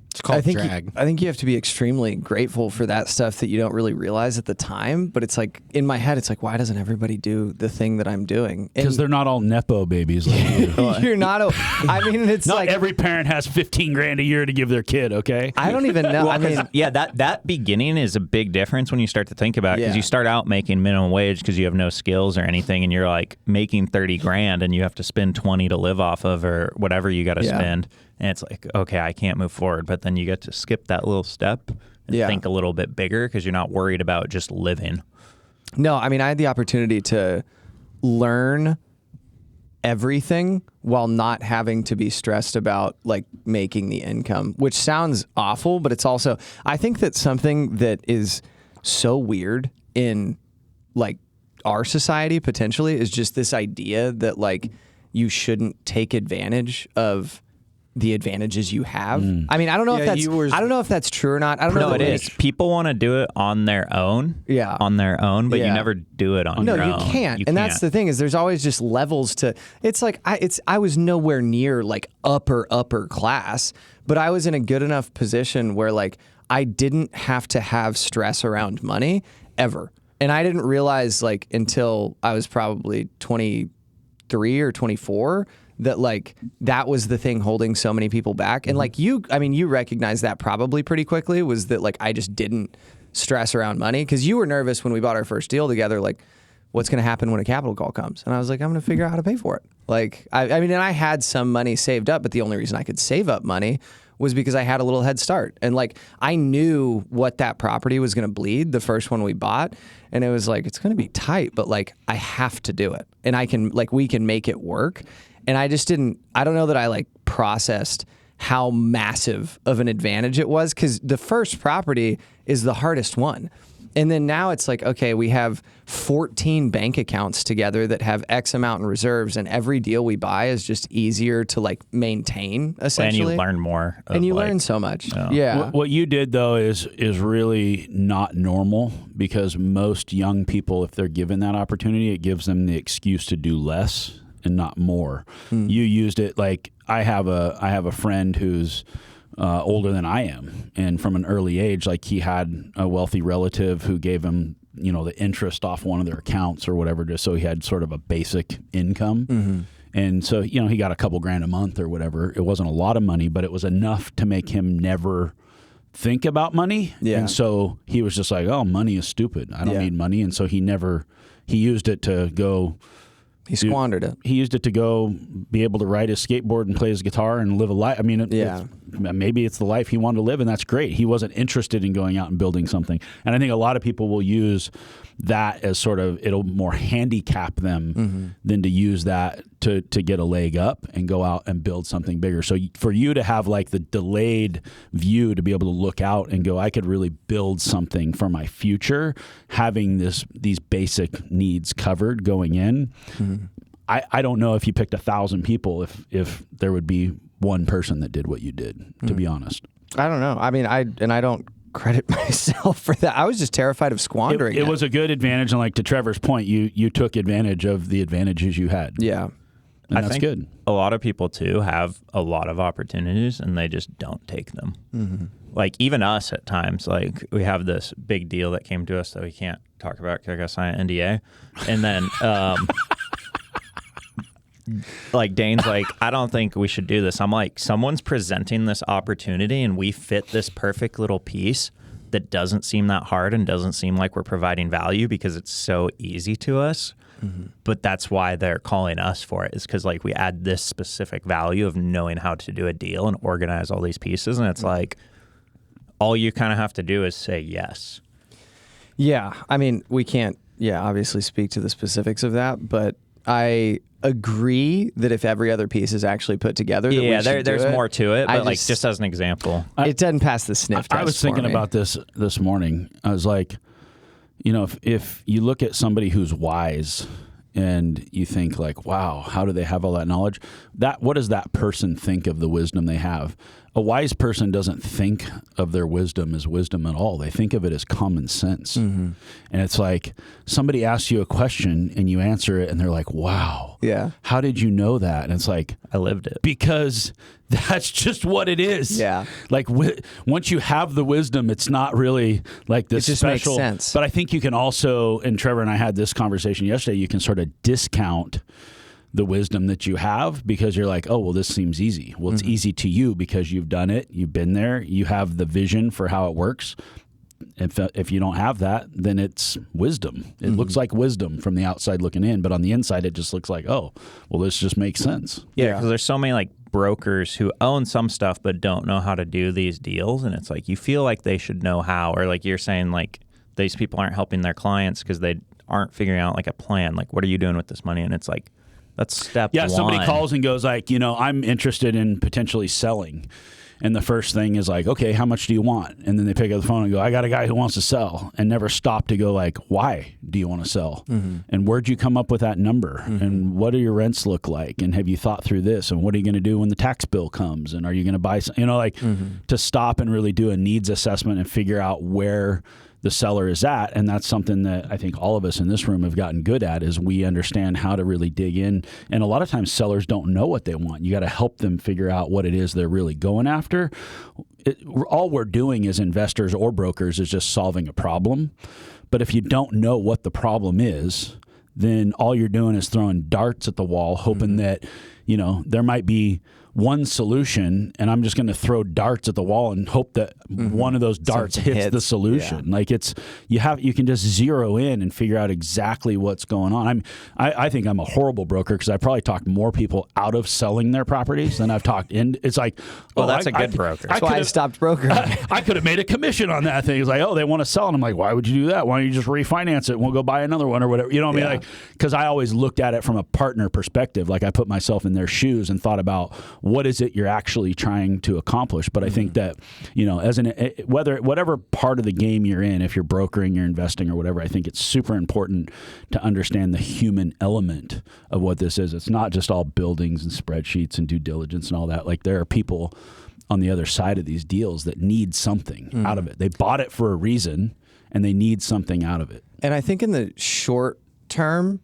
Speaker 4: It's called
Speaker 2: I think
Speaker 4: drag.
Speaker 2: I think you have to be extremely grateful for that stuff that you don't really realize at the time. But it's like, in my head, it's like, why doesn't everybody do the thing that I'm doing?
Speaker 1: Because they're not all Nepo babies like you.
Speaker 2: You're not. I mean, it's
Speaker 1: Not
Speaker 2: like
Speaker 1: every parent has 15 grand a year to give their kid, okay?
Speaker 2: I don't even know. I mean,
Speaker 3: Yeah, that beginning is a big difference when you start to think about it, because
Speaker 2: Yeah.
Speaker 3: you start out making minimum wage because you have no skills or anything, and you're like making 30 grand and you have to spend 20 to live off of or whatever you got to
Speaker 2: Yeah.
Speaker 3: spend. And it's like, okay, I can't move forward. But then you get to skip that little step and
Speaker 2: Yeah.
Speaker 3: think a little bit bigger because you're not worried about just living.
Speaker 2: no, I mean, I had the opportunity to learn everything while not having to be stressed about like making the income, which sounds awful, but it's also, I think that something that is so weird in like our society potentially is just this idea that like you shouldn't take advantage of the advantages you have. I mean, I don't know if that's I don't know if that's true or not. I don't know.
Speaker 3: No,
Speaker 2: if
Speaker 3: it is. People want to do it on their own.
Speaker 2: Yeah.
Speaker 3: On their own, but
Speaker 2: Yeah.
Speaker 3: you never do it on
Speaker 2: No,
Speaker 3: your
Speaker 2: you
Speaker 3: own.
Speaker 2: can't.
Speaker 3: You
Speaker 2: And that's the thing is there's always just levels to it's like I was nowhere near like upper class, but I was in a good enough position where like I didn't have to have stress around money ever. And I didn't realize like until I was probably 23 or 24 that like that was the thing holding so many people back. And like you recognize that probably pretty quickly was that like I just didn't stress around money because you were nervous when we bought our first deal together, like what's going to happen when a capital call comes? And I was like, I'm going to figure out how to pay for it. Like, I mean, and I had some money saved up, but the only reason I could save up money was because I had a little head start. And like, I knew what that property was going to bleed, the first one we bought. And it was like, it's going to be tight, but like, I have to do it. And I can, like, we can make it work. And I just didn't, I don't know that I like processed how massive of an advantage it was because the first property is the hardest one. And then now it's like, okay, we have 14 bank accounts together that have X amount in reserves, and every deal we buy is just easier to like maintain essentially.
Speaker 3: And you learn more.
Speaker 2: And you learn so much. Yeah.
Speaker 1: What you did though is really not normal because most young people, if they're given that opportunity, it gives them the excuse to do less and not more. You used it like I have a friend who's older than I am, and from an early age, like he had a wealthy relative who gave him, the interest off one of their accounts or whatever, just so he had sort of a basic income. And so, he got a couple grand a month or whatever. It wasn't a lot of money, but it was enough to make him never think about money.
Speaker 2: Yeah.
Speaker 1: And so he was just like, oh, money is stupid. I don't need money. And so he used it to go.
Speaker 2: He squandered it.
Speaker 1: He used it to go be able to ride his skateboard and play his guitar and live a life. I mean, maybe it's the life he wanted to live, and that's great. He wasn't interested in going out and building something. And I think a lot of people will use that as sort of, it'll more handicap them than to use that to get a leg up and go out and build something bigger. So for you to have like the delayed view to be able to look out and go, I could really build something for my future, having these basic needs covered going in. I don't know if you picked 1,000 people, if there would be one person that did what you did, to be honest.
Speaker 2: I don't know. I mean, I don't credit myself for that. I was just terrified of squandering it.
Speaker 1: It was a good advantage, and like to Trevor's point, you took advantage of the advantages you had.
Speaker 2: Yeah.
Speaker 1: And
Speaker 3: I
Speaker 1: that's
Speaker 3: think
Speaker 1: good.
Speaker 3: A lot of people too have a lot of opportunities and they just don't take them. Like even us at times, like we have this big deal that came to us that we can't talk about because I got to sign an NDA. And then like Dane's like, I don't think we should do this. I'm like, someone's presenting this opportunity and we fit this perfect little piece that doesn't seem that hard and doesn't seem like we're providing value because it's so easy to us. But that's why they're calling us for it, is because like we add this specific value of knowing how to do a deal and organize all these pieces. And it's like, all you kind of have to do is say yes.
Speaker 2: Yeah. I mean, we can't, obviously speak to the specifics of that, but I agree that if every other piece is actually put together, that we should
Speaker 3: there's
Speaker 2: do it.
Speaker 3: more to it, but like
Speaker 2: just
Speaker 3: just as an example.
Speaker 2: It doesn't pass the sniff test.
Speaker 1: I was thinking
Speaker 2: for me.
Speaker 1: about this morning. I was like, if you look at somebody who's wise and you think like, wow, how do they have all that knowledge? What does that person think of the wisdom they have? A wise person doesn't think of their wisdom as wisdom at all. They think of it as common sense. And it's like somebody asks you a question and you answer it and they're like, wow, how did you know that? And it's like,
Speaker 3: I lived it.
Speaker 1: Because that's just what it is.
Speaker 2: Yeah.
Speaker 1: Like once you have the wisdom, it's not really like this
Speaker 2: It just
Speaker 1: special.
Speaker 2: makes sense.
Speaker 1: But I think you can also, and Trevor and I had this conversation yesterday, you can sort of discount the wisdom that you have because you're like, oh, well, this seems easy. Well, it's easy to you because you've done it. You've been there. You have the vision for how it works. If you don't have that, then it's wisdom. It looks like wisdom from the outside looking in, but on the inside, it just looks like, oh, well, this just makes sense.
Speaker 3: Yeah, because there's so many like brokers who own some stuff but don't know how to do these deals, and it's like you feel like they should know how, or like you're saying like these people aren't helping their clients because they aren't figuring out like a plan. Like, what are you doing with this money? And it's like, that's step one.
Speaker 1: Yeah, somebody calls and goes like, I'm interested in potentially selling. And the first thing is like, okay, how much do you want? And then they pick up the phone and go, I got a guy who wants to sell, and never stop to go like, why do you want to sell? And where'd you come up with that number? And what do your rents look like? And have you thought through this? And what are you going to do when the tax bill comes? And are you going to buy some, to stop and really do a needs assessment and figure out where the seller is at. And that's something that I think all of us in this room have gotten good at, is we understand how to really dig in. And a lot of times sellers don't know what they want. You got to help them figure out what it is they're really going after. All we're doing as investors or brokers is just solving a problem. But if you don't know what the problem is, then all you're doing is throwing darts at the wall, hoping that, there might be one solution, and I'm just going to throw darts at the wall and hope that one of those darts hits the solution. Yeah. Like you can just zero in and figure out exactly what's going on. I think I'm a horrible broker because I probably talked more people out of selling their properties than I've talked in. It's like,
Speaker 3: that's a good broker.
Speaker 2: That's why I stopped brokering.
Speaker 1: I could have made a commission on that thing. It's like, oh, they want to sell, and I'm like, why would you do that? Why don't you just refinance it and we'll go buy another one or whatever? You know what I mean? Like, because I always looked at it from a partner perspective. Like I put myself in their shoes and thought about what is it you're actually trying to accomplish. But I think that, as whatever part of the game you're in, if you're brokering, you're investing or whatever, I think it's super important to understand the human element of what this is. It's not just all buildings and spreadsheets and due diligence and all that. Like there are people on the other side of these deals that need something out of it. They bought it for a reason and they need something out of it.
Speaker 2: And I think in the short term,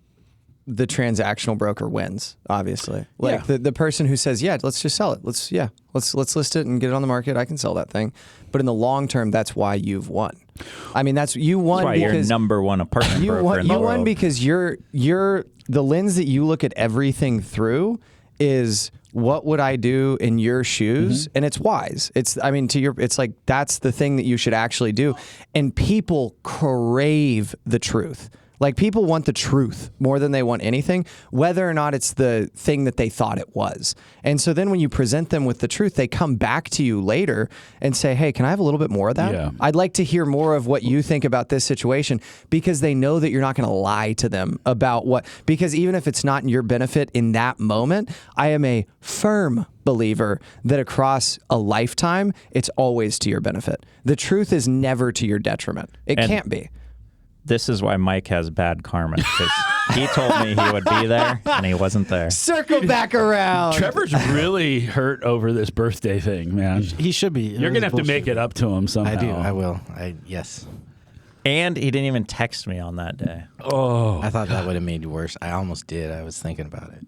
Speaker 2: the transactional broker wins, obviously. Like the person who says, yeah, let's just sell it. Let's list it and get it on the market. I can sell that thing. But in the long term, that's why you've won. I mean, you won
Speaker 3: That's why
Speaker 2: because
Speaker 3: you're number one apartment broker in the
Speaker 2: you won
Speaker 3: world.
Speaker 2: because you're the lens that you look at everything through is what would I do in your shoes? And it's wise. It's like that's the thing that you should actually do. And people crave the truth. Like people want the truth more than they want anything, whether or not it's the thing that they thought it was. And so then when you present them with the truth, they come back to you later and say, hey, can I have a little bit more of that?
Speaker 1: Yeah.
Speaker 2: I'd like to hear more of what you think about this situation, because they know that you're not going to lie to them about because even if it's not in your benefit in that moment, I am a firm believer that across a lifetime, it's always to your benefit. The truth is never to your detriment. It can't be.
Speaker 3: This is why Mike has bad karma, because he told me he would be there and he wasn't there.
Speaker 2: Circle back around.
Speaker 1: Trevor's really hurt over this birthday thing, man.
Speaker 4: He should be.
Speaker 1: You're going to have to make it up to him somehow.
Speaker 4: I do. I will. Yes.
Speaker 3: And he didn't even text me on that day.
Speaker 1: Oh.
Speaker 4: I thought that would have made it worse. I almost did. I was thinking about it.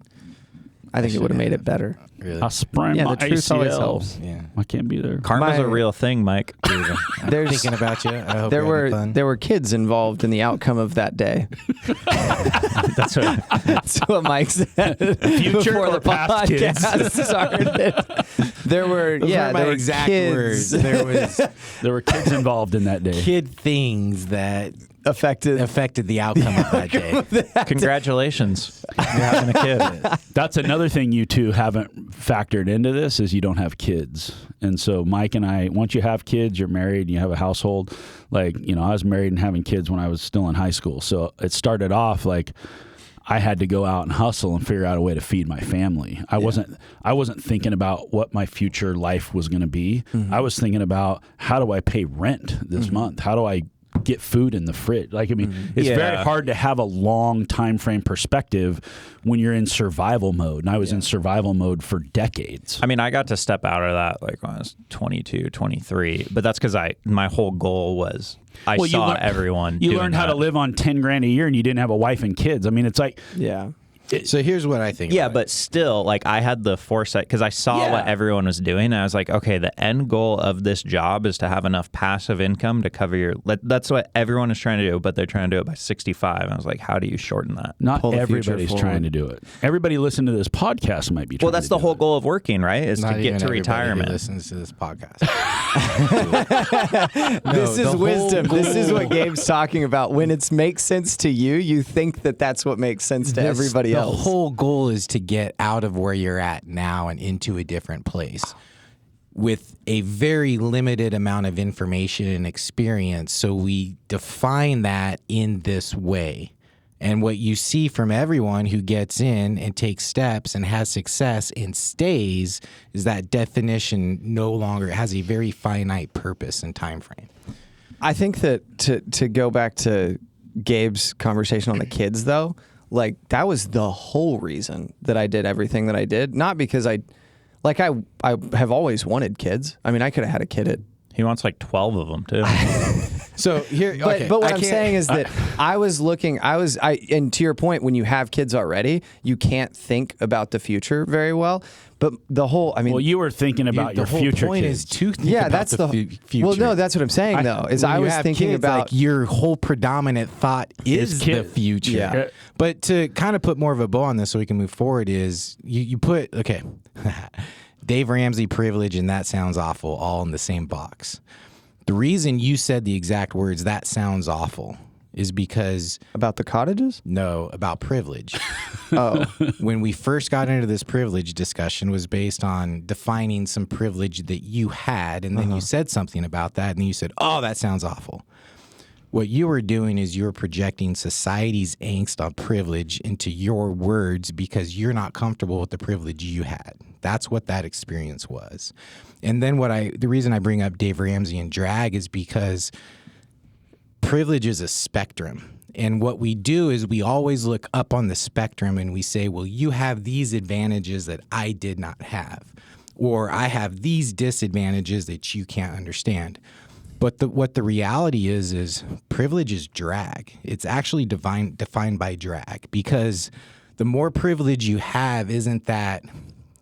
Speaker 2: I think it would have made it better.
Speaker 4: Really?
Speaker 1: I sprained my
Speaker 2: the truth always
Speaker 1: ACL.
Speaker 2: helps.
Speaker 4: Yeah.
Speaker 1: I can't be there.
Speaker 3: Karma's a real thing, Mike.
Speaker 4: I'm thinking about you. I hope
Speaker 2: There
Speaker 4: you're having
Speaker 2: were
Speaker 4: fun.
Speaker 2: there were kids involved in the outcome of that day.
Speaker 3: That's what
Speaker 2: That's what Mike said
Speaker 1: Future
Speaker 2: before
Speaker 1: or
Speaker 2: the
Speaker 1: past kids?
Speaker 2: podcast started. There were
Speaker 4: Those weren't my
Speaker 2: there were
Speaker 4: exact
Speaker 2: kids
Speaker 4: words. There was
Speaker 1: There were kids involved in that day.
Speaker 4: kid things that
Speaker 2: affected.
Speaker 4: affected the outcome of that day.
Speaker 3: Congratulations. You're having a kid.
Speaker 1: That's another thing you two haven't factored into this is you don't have kids. And so Mike and I, once you have kids, you're married and you have a household. Like, I was married and having kids when I was still in high school. So it started off like I had to go out and hustle and figure out a way to feed my family. I wasn't thinking about what my future life was going to be. I was thinking about how do I pay rent this month? How do I get food in the fridge? Like, I mean, it's very hard to have a long time frame perspective when you're in survival mode. And I was in survival mode for decades.
Speaker 3: I mean, I got to step out of that like when I was 22, 23, but that's because my whole goal was I saw everyone.
Speaker 1: You
Speaker 3: doing
Speaker 1: learned how
Speaker 3: that.
Speaker 1: to live on 10 grand a year and you didn't have a wife and kids. I mean, it's like,
Speaker 2: Yeah.
Speaker 4: So here's what I think.
Speaker 3: Yeah,
Speaker 4: about
Speaker 3: but still, like I had the foresight because I saw what everyone was doing. And I was like, okay, the end goal of this job is to have enough passive income to cover your. That's what everyone is trying to do, but they're trying to do it by 65. And I was like, how do you shorten that?
Speaker 1: not
Speaker 2: Pull the future
Speaker 1: everybody's
Speaker 2: forward.
Speaker 1: trying to do it. Everybody listening to this podcast might be trying
Speaker 3: Well, that's
Speaker 1: to
Speaker 3: the
Speaker 1: do
Speaker 3: whole
Speaker 1: it.
Speaker 3: goal of working, right? Is
Speaker 4: Not
Speaker 3: to get
Speaker 4: even
Speaker 3: to
Speaker 4: everybody
Speaker 3: retirement.
Speaker 4: who listens to this podcast.
Speaker 2: This is
Speaker 4: the
Speaker 2: wisdom.
Speaker 4: whole
Speaker 2: This is
Speaker 4: goal-
Speaker 2: what Gabe's talking about. When it makes sense to you, you think that that's what makes sense to everybody
Speaker 4: the
Speaker 2: else.
Speaker 4: The whole goal is to get out of where you're at now and into a different place with a very limited amount of information and experience. So we define that in this way. And what you see from everyone who gets in and takes steps and has success and stays is that definition no longer has a very finite purpose and time frame.
Speaker 2: I think that to go back to Gabe's conversation on the kids, though, like that was the whole reason that I did everything that I did. Not because I have always wanted kids. I mean, I could have had a kid at.
Speaker 3: He wants like 12 of them too.
Speaker 4: So here,
Speaker 2: But,
Speaker 4: okay,
Speaker 2: but what
Speaker 4: I
Speaker 2: I'm
Speaker 4: can't-
Speaker 2: saying is that and to your point, when you have kids already, you can't think about the future very well. But the whole, I mean,
Speaker 1: Well, you were thinking about
Speaker 4: the
Speaker 1: your
Speaker 4: whole
Speaker 1: future
Speaker 4: point
Speaker 1: kids.
Speaker 4: is to think
Speaker 2: yeah,
Speaker 4: about
Speaker 2: that's the
Speaker 4: future.
Speaker 2: Well, no, that's what I'm saying though. Is
Speaker 4: When
Speaker 2: I
Speaker 4: you
Speaker 2: was
Speaker 4: have
Speaker 2: thinking
Speaker 4: kids,
Speaker 2: about
Speaker 4: like, your whole predominant thought is the
Speaker 1: kid.
Speaker 4: future.
Speaker 2: Yeah.
Speaker 4: But to kind of put more of a bow on this so we can move forward is you put Dave Ramsey, privilege, and that sounds awful all in the same box. The reason you said the exact words that sounds awful is because
Speaker 2: about the cottages.
Speaker 4: about privilege.
Speaker 2: Oh,
Speaker 4: When we first got into this privilege discussion was based on defining some privilege that you had, and then you said something about that, and then you said, oh, that sounds awful. What you were doing is you were projecting society's angst on privilege into your words because you're not comfortable with the privilege you had. That's what that experience was. And then the reason I bring up Dave Ramsey and drag is because privilege is a spectrum. And what we do is we always look up on the spectrum and we say, well, you have these advantages that I did not have, or I have these disadvantages that you can't understand. But what the reality is privilege is drag. It's actually defined by drag, because the more privilege you have isn't that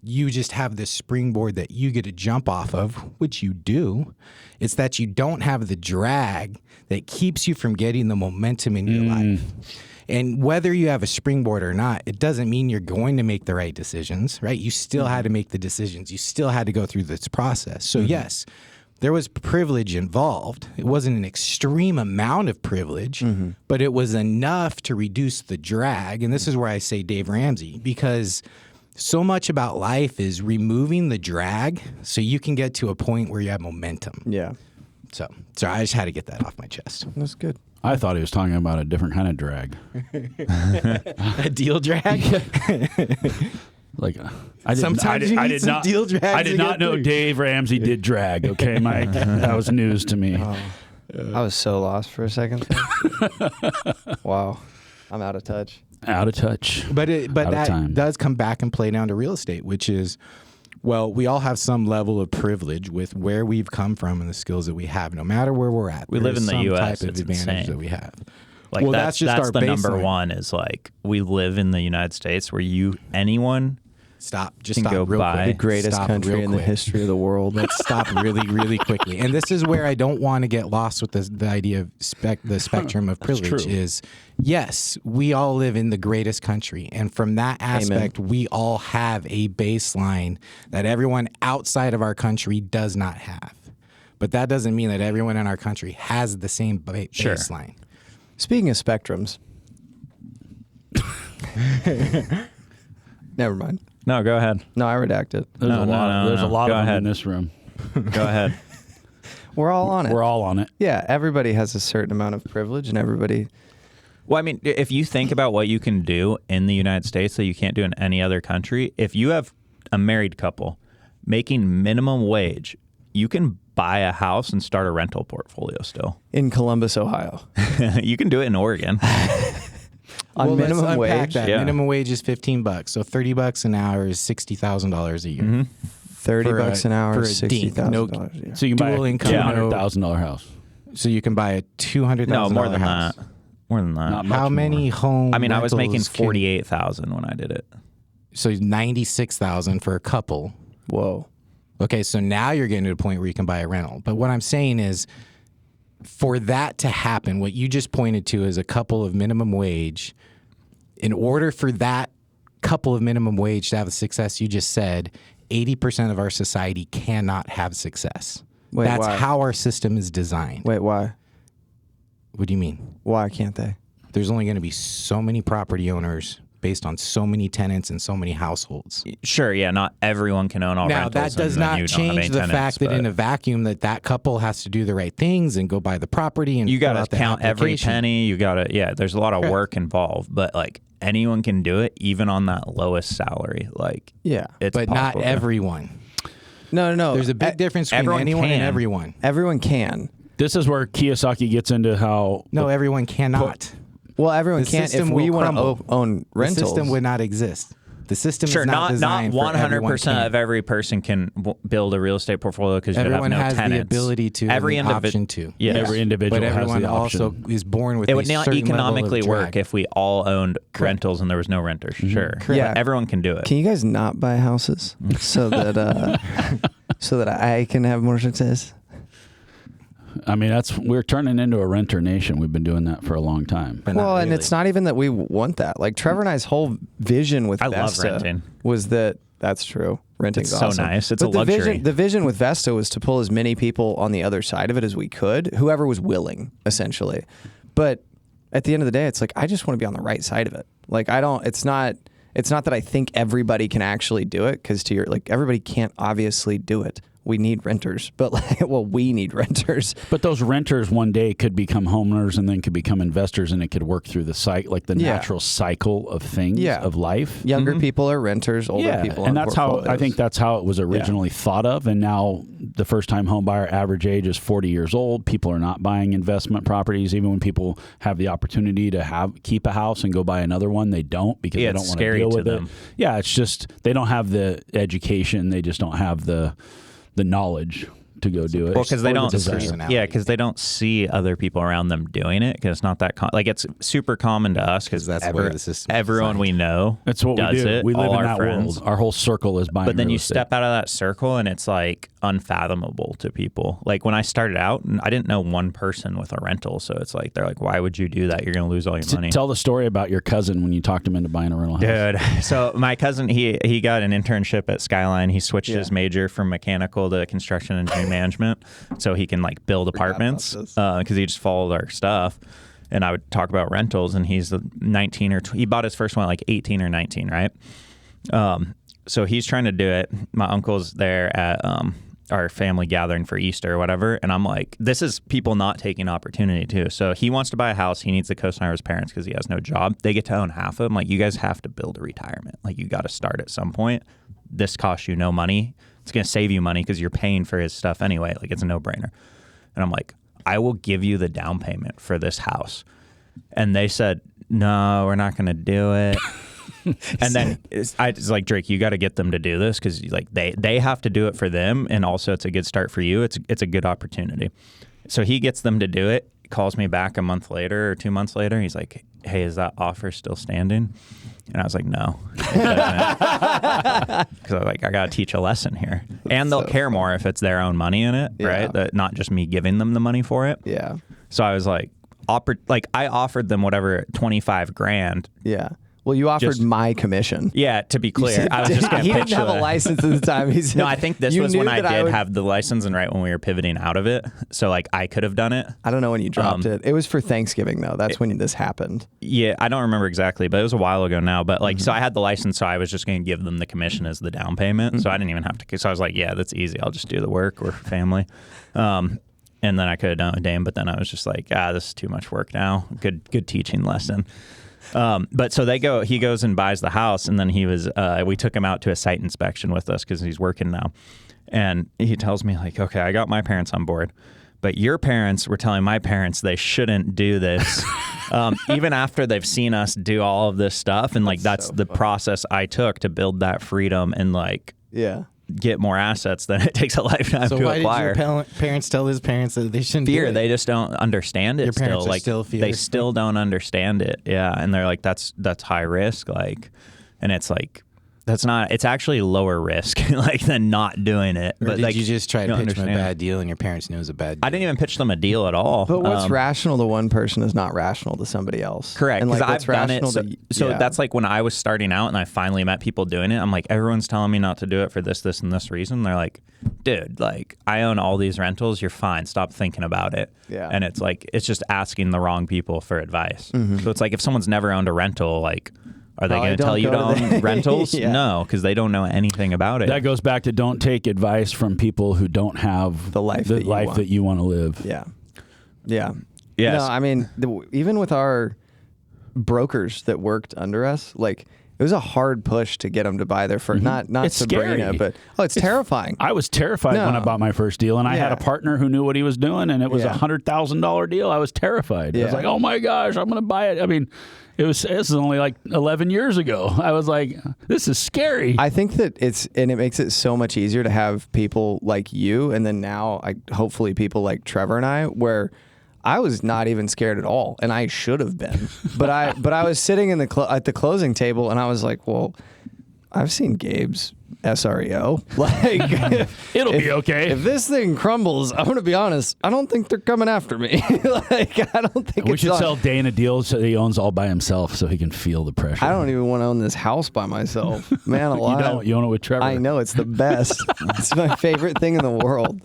Speaker 4: you just have this springboard that you get to jump off of, which you do. It's that you don't have the drag that keeps you from getting the momentum in your life. And whether you have a springboard or not, it doesn't mean you're going to make the right decisions, right? You still had to make the decisions. You still had to go through this process. So yes, there was privilege involved. It wasn't an extreme amount of privilege, but it was enough to reduce the drag. And this is where I say Dave Ramsey, because so much about life is removing the drag so you can get to a point where you have momentum.
Speaker 2: Yeah.
Speaker 4: So, sorry, I just had to get that off my chest.
Speaker 2: That's good.
Speaker 1: I thought he was talking about a different kind of drag.
Speaker 4: A deal drag?
Speaker 1: Like, I did
Speaker 4: deal drags.
Speaker 1: I did not know Dave Ramsey did drag. Okay, Mike, that was news to me.
Speaker 2: I was so lost for a second. Wow, I'm out of touch.
Speaker 1: Out of touch.
Speaker 4: But that does come back and play down to real estate, which is, well, we all have some level of privilege with where we've come from and the skills that we have, no matter where we're at.
Speaker 3: We live in the U.S.
Speaker 4: Type of advantage that we have.
Speaker 3: Like,
Speaker 4: well,
Speaker 3: that's
Speaker 4: just our
Speaker 3: the number
Speaker 4: baseline.
Speaker 3: one is, like, we live in the United States where anyone
Speaker 4: Just
Speaker 3: can
Speaker 4: stop
Speaker 3: go
Speaker 4: real
Speaker 3: by.
Speaker 4: quick.
Speaker 2: The greatest
Speaker 4: Stop
Speaker 2: country
Speaker 4: real
Speaker 2: in the
Speaker 4: quick.
Speaker 2: history of the world.
Speaker 4: Let's stop really, really quickly. And this is where I don't want to get lost with the idea of the spectrum of privilege.
Speaker 1: true.
Speaker 4: Is yes, we all live in the greatest country, and from that aspect, we all have a baseline that everyone outside of our country does not have. But that doesn't mean that everyone in our country has the same baseline.
Speaker 2: Speaking of spectrums. Never mind.
Speaker 3: No, go ahead.
Speaker 2: No, I redacted.
Speaker 1: There's a lot. There's a lot
Speaker 3: Go
Speaker 1: of them
Speaker 3: ahead.
Speaker 1: in this room.
Speaker 3: Go ahead.
Speaker 2: We're all on it.
Speaker 1: We're all on it.
Speaker 2: Yeah, everybody has a certain amount of privilege, and everybody.
Speaker 3: Well, I mean, if you think about what you can do in the United States that you can't do in any other country, if you have a married couple making minimum wage, you can buy a house and start a rental portfolio still.
Speaker 2: In Columbus, Ohio.
Speaker 3: You can do it in Oregon.
Speaker 2: On
Speaker 4: Well,
Speaker 2: minimum
Speaker 4: let's unpack
Speaker 2: wage.
Speaker 4: that.
Speaker 3: Yeah.
Speaker 4: Minimum wage is $15, so $30 an hour is $60,000 a year.
Speaker 3: Mm-hmm.
Speaker 2: $30 an hour,
Speaker 4: for a
Speaker 2: $60,000.
Speaker 4: dink.
Speaker 2: Yeah.
Speaker 1: So you can buy
Speaker 4: Dual
Speaker 1: a
Speaker 4: income,
Speaker 1: $200,000 house.
Speaker 4: So you can buy a $200,000
Speaker 3: No, more than
Speaker 4: house.
Speaker 3: that. More than that.
Speaker 1: Not much
Speaker 4: How many home?
Speaker 3: I mean, I was making
Speaker 4: rentals can-
Speaker 3: 48,000 when I did it.
Speaker 4: So 96,000 for a couple.
Speaker 2: Whoa.
Speaker 4: Okay, so now you're getting to the point where you can buy a rental. But what I'm saying is, for that to happen, what you just pointed to is a couple of minimum wage. In order for that couple of minimum wage to have the success you just said, 80% of our society cannot have success.
Speaker 2: Wait,
Speaker 4: That's
Speaker 2: why?
Speaker 4: how our system is designed.
Speaker 2: Wait, why?
Speaker 4: What do you mean?
Speaker 2: Why can't they?
Speaker 4: There's only going to be so many property owners based on so many tenants and so many households.
Speaker 3: Sure, yeah, not everyone can own all
Speaker 4: Now,
Speaker 3: rentals.
Speaker 4: that does
Speaker 3: and then
Speaker 4: not
Speaker 3: you don't have any
Speaker 4: change the
Speaker 3: tenants,
Speaker 4: fact that
Speaker 3: but
Speaker 4: in a vacuum that couple has to do the right things and go buy the property and
Speaker 3: you
Speaker 4: fill
Speaker 3: got
Speaker 4: out
Speaker 3: to
Speaker 4: the
Speaker 3: count every
Speaker 4: application.
Speaker 3: penny. You got to, yeah, there's a lot of
Speaker 4: Correct.
Speaker 3: work involved, but like anyone can do it, even on that lowest salary. Like,
Speaker 2: Yeah.
Speaker 3: it's
Speaker 4: But not
Speaker 3: possible.
Speaker 4: everyone.
Speaker 2: No.
Speaker 4: There's a big difference between
Speaker 3: everyone
Speaker 4: anyone and
Speaker 3: can.
Speaker 4: everyone.
Speaker 2: Everyone can.
Speaker 1: This is where Kiyosaki gets into how
Speaker 4: No, everyone cannot.
Speaker 2: Well, everyone
Speaker 4: The
Speaker 2: can if
Speaker 4: system
Speaker 2: we
Speaker 4: will
Speaker 2: want
Speaker 4: crumble.
Speaker 2: to own rentals.
Speaker 4: The system would not exist. The system
Speaker 3: Sure,
Speaker 4: is not designed for
Speaker 3: 100% of every person can build a real estate portfolio because you have
Speaker 4: everyone
Speaker 3: no
Speaker 4: has
Speaker 3: tenants.
Speaker 4: the ability to,
Speaker 3: every
Speaker 4: and the
Speaker 3: individ-
Speaker 4: option to.
Speaker 3: Yeah.
Speaker 1: every individual
Speaker 4: But
Speaker 1: has
Speaker 4: everyone
Speaker 1: the option.
Speaker 4: also is born with
Speaker 3: It
Speaker 4: a
Speaker 3: would not
Speaker 4: certain
Speaker 3: economically
Speaker 4: level of
Speaker 3: work
Speaker 4: drag.
Speaker 3: if we all owned rentals and there was no renters. Sure,
Speaker 2: Yeah.
Speaker 3: But everyone can do it.
Speaker 2: Can you guys not buy houses so that so that I can have more success?
Speaker 1: I mean, we're turning into a renter nation. We've been doing that for a long time.
Speaker 4: But not
Speaker 2: Well, and
Speaker 4: really.
Speaker 2: it's not even that we want that. Like Trevor and I's whole vision with
Speaker 3: I love
Speaker 2: Vesta
Speaker 3: renting.
Speaker 2: was that's true. Renting's
Speaker 3: It's so
Speaker 2: awesome.
Speaker 3: nice. It's
Speaker 2: But
Speaker 3: a luxury.
Speaker 2: The vision with Vesta was to pull as many people on the other side of it as we could, whoever was willing, essentially. But at the end of the day, it's like I just want to be on the right side of it. Like it's not that I think everybody can actually do it, because everybody can't obviously do it. We need renters, but we need renters.
Speaker 1: But those renters one day could become homeowners and then could become investors, and it could work through the natural cycle of things of life.
Speaker 2: Younger people are renters, older people
Speaker 1: and
Speaker 2: are
Speaker 1: that's how I think that's how it was originally thought of. And now the first-time home buyer average age is 40 years old. People are not buying investment properties, even when people have the opportunity to keep a house and go buy another one. They don't because they
Speaker 3: it's
Speaker 1: don't want to
Speaker 3: scary
Speaker 1: deal
Speaker 3: to
Speaker 1: with
Speaker 3: them.
Speaker 1: it. Yeah, it's just they don't have the education. They just don't have the knowledge to go do it.
Speaker 3: Well, because they
Speaker 1: Or the
Speaker 3: don't,
Speaker 1: desire.
Speaker 3: yeah, because they don't see other people around them doing it. Because it's not that like it's super common to us because
Speaker 4: that's the way the system is
Speaker 3: everyone we know
Speaker 1: That's what
Speaker 3: does
Speaker 1: we do.
Speaker 3: it.
Speaker 1: We live
Speaker 3: all
Speaker 1: in
Speaker 3: our
Speaker 1: that
Speaker 3: friends.
Speaker 1: world. Our whole circle is buying.
Speaker 3: But then
Speaker 1: real
Speaker 3: you
Speaker 1: estate.
Speaker 3: step out of that circle and it's like unfathomable to people. Like when I started out, I didn't know one person with a rental. So it's like, they're like, why would you do that? You're going to lose all your money.
Speaker 1: Tell the story about your cousin when you talked him into buying a rental house.
Speaker 3: Dude, so my cousin, he got an internship at Skyline. He switched his major from mechanical to construction engineering management so he can like build apartments because he just followed our stuff. And I would talk about rentals, and he's 19 or he bought his first one at like 18 or 19, right? So he's trying to do it. My uncle's there at our family gathering for Easter or whatever. And I'm like, this is people not taking opportunity too. So he wants to buy a house. He needs to co-sign with his parents because he has no job. They get to own half of them. Like, you guys have to build a retirement. Like, you got to start at some point. This costs you no money. It's going to save you money because you're paying for his stuff anyway. Like, it's a no-brainer. And I'm like, I will give you the down payment for this house. And they said, no, we're not going to do it. And then I was like, Drake, you got to get them to do this because like they have to do it for them, and also it's a good start for you. It's a good opportunity. So he gets them to do it. Calls me back a month later or 2 months later. He's like, hey, is that offer still standing? And I was like, no. Because I was like, I got to teach a lesson here. And they'll care more if it's their own money in it, right? That not just me giving them the money for it.
Speaker 2: Yeah.
Speaker 3: So I was like, I offered them whatever, 25 grand.
Speaker 2: Yeah. Well, you offered my commission.
Speaker 3: Yeah, to be clear, I was just going to pitch
Speaker 2: He didn't have a license at the time. He said,
Speaker 3: no, I think this was when I did have the license and right when we were pivoting out of it. So like I could have done it.
Speaker 2: I don't know when you dropped it. It was for Thanksgiving though. That's when this happened.
Speaker 3: Yeah, I don't remember exactly, but it was a while ago now. But like, so I had the license, so I was just going to give them the commission as the down payment. So I didn't even have to. So I was like, yeah, that's easy. I'll just do the work. We're family. And then I could have done it with Dame, but then I was just like, this is too much work now. Good teaching lesson. But so he goes and buys the house, and then we took him out to a site inspection with us because he's working now. And he tells me like, okay, I got my parents on board, but your parents were telling my parents they shouldn't do this. Even after they've seen us do all of this stuff. And like, that's the process I took to build that freedom and like, get more assets than it takes a lifetime to acquire. So why
Speaker 4: did your parents tell his parents that they shouldn't
Speaker 3: fear?
Speaker 4: do it?
Speaker 3: They just don't understand it.
Speaker 4: Your parents
Speaker 3: still.
Speaker 4: are
Speaker 3: Like,
Speaker 4: still fear.
Speaker 3: They still don't understand it. Yeah, and they're like, that's high risk. Like, and it's like, that's not. It's actually lower risk, like than not doing it.
Speaker 4: Or
Speaker 3: but
Speaker 4: did
Speaker 3: like,
Speaker 4: you just try to pitch them a
Speaker 3: understand.
Speaker 4: bad deal, and your parents knew it was a bad deal?
Speaker 3: I didn't even pitch them a deal at all.
Speaker 2: But what's rational to one person is not rational to somebody else.
Speaker 3: Correct.
Speaker 2: And
Speaker 3: Because
Speaker 2: like, what's
Speaker 3: I've done it.
Speaker 2: rational
Speaker 3: So that's like when I was starting out and I finally met people doing it. I'm like, everyone's telling me not to do it for this, and this reason. They're like, dude, like I own all these rentals. You're fine. Stop thinking about it.
Speaker 2: Yeah.
Speaker 3: And it's like, it's just asking the wrong people for advice. So it's like if someone's never owned a rental, like, are they going to tell you to own rentals? No, because they don't know anything about it.
Speaker 1: That goes back to don't take advice from people who don't have
Speaker 2: the life
Speaker 1: that you want to live.
Speaker 2: Yeah. Yeah.
Speaker 3: Yes.
Speaker 2: No, I mean, even with our brokers that worked under us, like it was a hard push to get them to buy their first, not
Speaker 1: It's
Speaker 2: Sabrina,
Speaker 1: scary.
Speaker 2: but it's terrifying.
Speaker 1: I was terrified when I bought my first deal, and I had a partner who knew what he was doing, and it was $100,000 deal. I was terrified. I was like, oh my gosh, I'm going to buy it. I mean, this is only like 11 years ago. I was like, this is scary.
Speaker 2: I think that it makes it so much easier to have people like you, and then now hopefully people like Trevor and I, where I was not even scared at all, and I should have been. But I was sitting at the closing table, and I was like, well, I've seen Gabe's SREO. Like,
Speaker 1: It'll be okay.
Speaker 2: If this thing crumbles, I'm going to be honest, I don't think they're coming after me. Like, I don't think
Speaker 1: we should sell Dane a deal so he owns all by himself so he can feel the pressure.
Speaker 2: I don't even want to own this house by myself. Man alive.
Speaker 1: You don't. You own it with Trevor.
Speaker 2: I know. It's the best. It's my favorite thing in the world.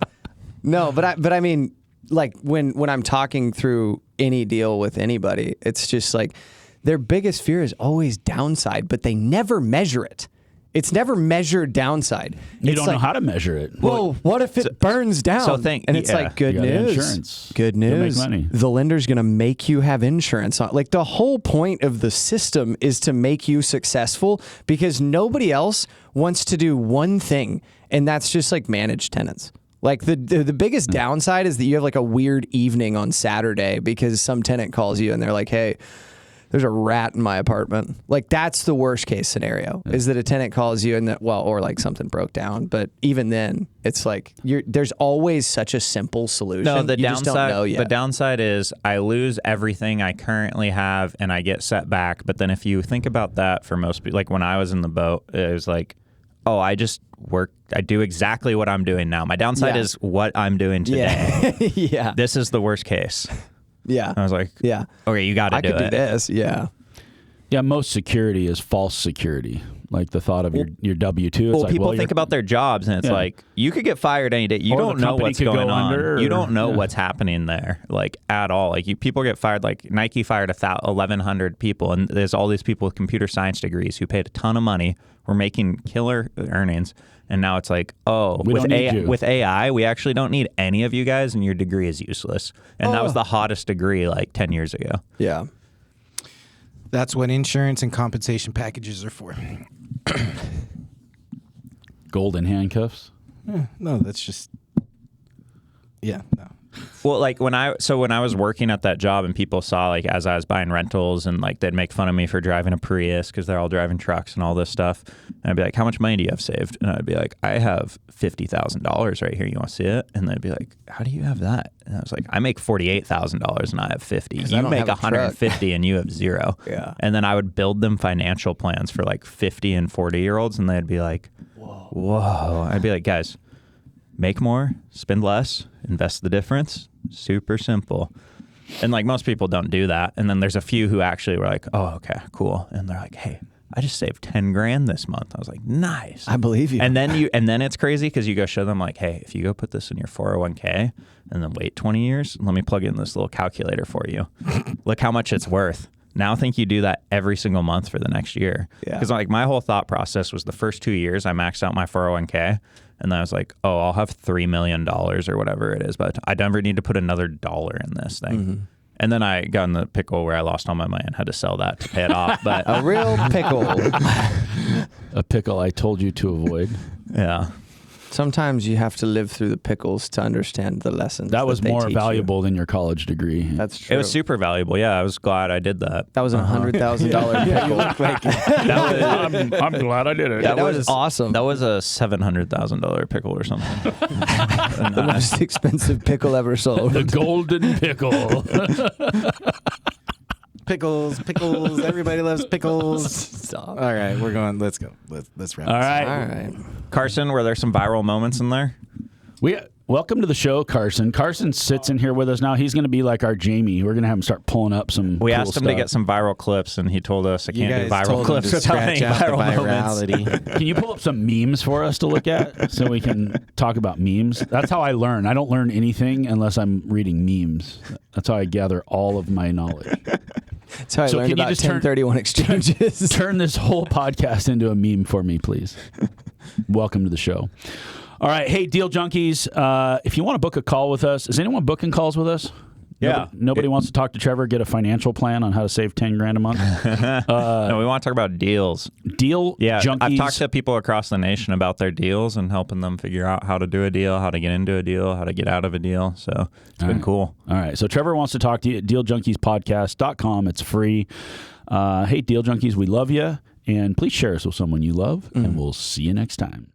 Speaker 2: No, but I mean, like when I'm talking through any deal with anybody, it's just like their biggest fear is always downside, but they never measure it. It's never measured downside.
Speaker 1: You don't know how to measure it.
Speaker 2: Well, what if it burns down? And it's like, good
Speaker 1: you got
Speaker 2: news.
Speaker 1: insurance.
Speaker 2: Good
Speaker 1: You'll
Speaker 2: news.
Speaker 1: make money.
Speaker 2: The lender's going to make you have insurance. Like the whole point of the system is to make you successful because nobody else wants to do one thing, and that's just like manage tenants. Like the biggest downside is that you have like a weird evening on Saturday because some tenant calls you and they're like, hey, there's a rat in my apartment. Like that's the worst case scenario is that a tenant calls you and that, well, or like something broke down. But even then it's like there's always such a simple solution.
Speaker 3: No, the
Speaker 2: you
Speaker 3: downside,
Speaker 2: just don't know yet.
Speaker 3: the downside is I lose everything I currently have and I get set back. But then if you think about that for most people, like when I was in the boat, it was like, oh, I just work. I do exactly what I'm doing now. My downside is what I'm doing today.
Speaker 2: Yeah. Yeah.
Speaker 3: This is the worst case.
Speaker 2: Yeah.
Speaker 3: I was like,
Speaker 2: yeah.
Speaker 3: Okay, you got to do it.
Speaker 2: I could do this. Yeah.
Speaker 1: Yeah, most security is false security. Like the thought of your W-2.
Speaker 3: Well,
Speaker 1: It's
Speaker 3: people
Speaker 1: like,
Speaker 3: think about their jobs, and it's like you could get fired any day. You
Speaker 1: Or
Speaker 3: don't
Speaker 1: the
Speaker 3: know
Speaker 1: company
Speaker 3: what's
Speaker 1: could
Speaker 3: going
Speaker 1: go
Speaker 3: on.
Speaker 1: under,
Speaker 3: You don't know
Speaker 1: yeah.
Speaker 3: what's happening there, like at all. Like people get fired. Like Nike fired 1,100 people, and there's all these people with computer science degrees who paid a ton of money, were making killer earnings, and now it's like, oh,
Speaker 1: We don't need you.
Speaker 3: with AI, we actually don't need any of you guys, and your degree is useless. And that was the hottest degree like 10 years ago.
Speaker 2: Yeah.
Speaker 4: That's what insurance and compensation packages are for.
Speaker 1: golden handcuffs.
Speaker 4: No, that's just. Yeah, no.
Speaker 3: Well, like when I was working at that job and people saw like as I was buying rentals and like they'd make fun of me for driving a Prius because they're all driving trucks and all this stuff, and I'd be like, "How much money do you have saved?" And I'd be like, "I have $50,000 right here. You want to see it?" And they'd be like, "How do you have that?" And I was like, "I make $48,000 and I have 50. You
Speaker 2: don't
Speaker 3: make
Speaker 2: have a truck."
Speaker 3: 150 and you have 0."
Speaker 2: Yeah.
Speaker 3: And then I would build them financial plans for like 50 and 40-year-olds, and they'd be like, "Whoa!" I'd be like, "Guys, make more, spend less, invest the difference. Super simple." And like most people don't do that. And then there's a few who actually were like, "Oh, okay, cool." And they're like, "Hey, I just saved 10 grand this month." I was like, "Nice."
Speaker 2: I believe you.
Speaker 3: And then it's crazy because you go show them like, "Hey, if you go put this in your 401k and then wait 20 years, let me plug in this little calculator for you. Look how much it's worth." Now think you do that every single month for the next year.
Speaker 2: Yeah.
Speaker 3: Because like my whole thought process was the first 2 years I maxed out my 401k. And then I was like, oh, I'll have $3 million or whatever it is, but I never need to put another dollar in this thing.
Speaker 2: Mm-hmm.
Speaker 3: And then I got in the pickle where I lost all my money and had to sell that to pay it off. But
Speaker 2: a real pickle.
Speaker 1: A pickle I told you to avoid.
Speaker 3: yeah.
Speaker 2: Sometimes you have to live through the pickles to understand the lessons.
Speaker 1: That was
Speaker 2: they
Speaker 1: more
Speaker 2: teach
Speaker 1: valuable than your college degree.
Speaker 2: You. That's true.
Speaker 3: It was super valuable. Yeah, I was glad I did that.
Speaker 2: That was a $100,000 pickle.
Speaker 1: I'm glad I did it.
Speaker 2: That was awesome.
Speaker 3: That was a $700,000 pickle or something.
Speaker 2: The most expensive pickle ever sold.
Speaker 1: The golden pickle.
Speaker 4: Pickles. Everybody loves pickles.
Speaker 2: Stop.
Speaker 4: All right, we're going. Let's go. Let's wrap.
Speaker 1: All
Speaker 4: this
Speaker 1: right.
Speaker 2: All right.
Speaker 3: Carson, were there some viral moments in there?
Speaker 1: Welcome to the show, Carson. Carson sits in here with us now. He's going to be like our Jamie. We're going to have him start pulling up some
Speaker 3: We
Speaker 1: cool
Speaker 3: asked him
Speaker 1: stuff.
Speaker 3: to get some viral clips, and he told us I
Speaker 4: You
Speaker 3: can't do
Speaker 4: guys
Speaker 3: viral
Speaker 4: told him
Speaker 3: clips
Speaker 4: to
Speaker 3: without
Speaker 4: scratch
Speaker 3: any
Speaker 4: out the
Speaker 3: viral moments.
Speaker 4: virality.
Speaker 1: Can you pull up some memes for us to look at so we can talk about memes? That's how I learn. I don't learn anything unless I'm reading memes. That's how I gather all of my knowledge.
Speaker 2: That's how I
Speaker 1: So
Speaker 2: learned
Speaker 1: can you
Speaker 2: about
Speaker 1: just turn-
Speaker 2: 1031 exchanges.
Speaker 1: Turn this whole podcast into a meme for me, please. Welcome to the show. All right. Hey, Deal Junkies, if you want to book a call with us, is anyone booking calls with us?
Speaker 3: Yeah.
Speaker 1: Nobody wants to talk to Trevor, get a financial plan on how to save 10 grand a month?
Speaker 3: No, we want to talk about deals.
Speaker 1: Deal
Speaker 3: Yeah,
Speaker 1: Junkies.
Speaker 3: I've talked to people across the nation about their deals and helping them figure out how to do a deal, how to get into a deal, how to get out of a deal. So it's been cool.
Speaker 1: All right. So Trevor wants to talk to you at dealjunkiespodcast.com. It's free. Hey, Deal Junkies, we love you. And please share us with someone you love. And we'll see you next time.